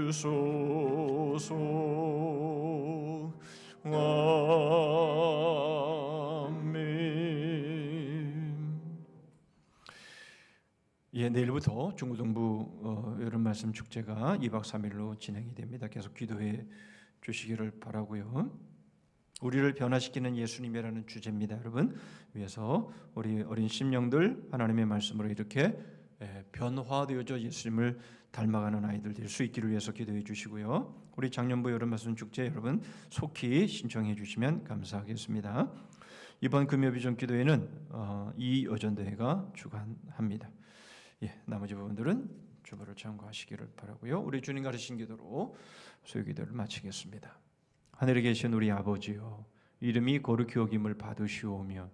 D: 주소서. 아멘.
A: 예, 내일부터 중고등부 여름 말씀 축제가 2박 3일로 진행이 됩니다. 계속 기도해 주시기를 바라고요. 우리를 변화시키는 예수님이라는 주제입니다, 여러분. 위해서 우리 어린 심령들 하나님의 말씀으로 이렇게 변화되어져 예수님을 닮아가는 아이들 될 수 있기를 위해서 기도해 주시고요. 우리 작년부 여름 말씀 축제 여러분 속히 신청해 주시면 감사하겠습니다. 이번 금요비전 기도회는 이여전대회가 주관합니다. 예, 나머지 부분들은 주보를 참고하시기를 바라고요. 우리 주님 가르친 기도로 소요 기도를 마치겠습니다. 하늘에 계신 우리 아버지여, 이름이 거룩히 여김을 받으시오며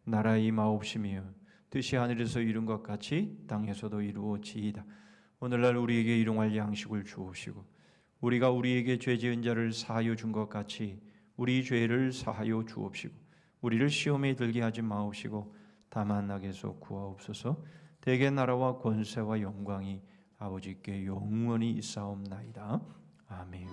A: 나라의 임하옵시며 뜻이 하늘에서 이룬 것 같이 땅에서도 이루어지이다. 오늘날 우리에게 일용할 양식을 주옵시고 우리가 우리에게 죄 지은 자를 사하여 준 것 같이 우리 죄를 사하여 주옵시고 우리를 시험에 들게 하지 마옵시고 다만 악에서 구하옵소서. 대개 나라와 권세와 영광이 아버지께 영원히 있사옵나이다. 아멘.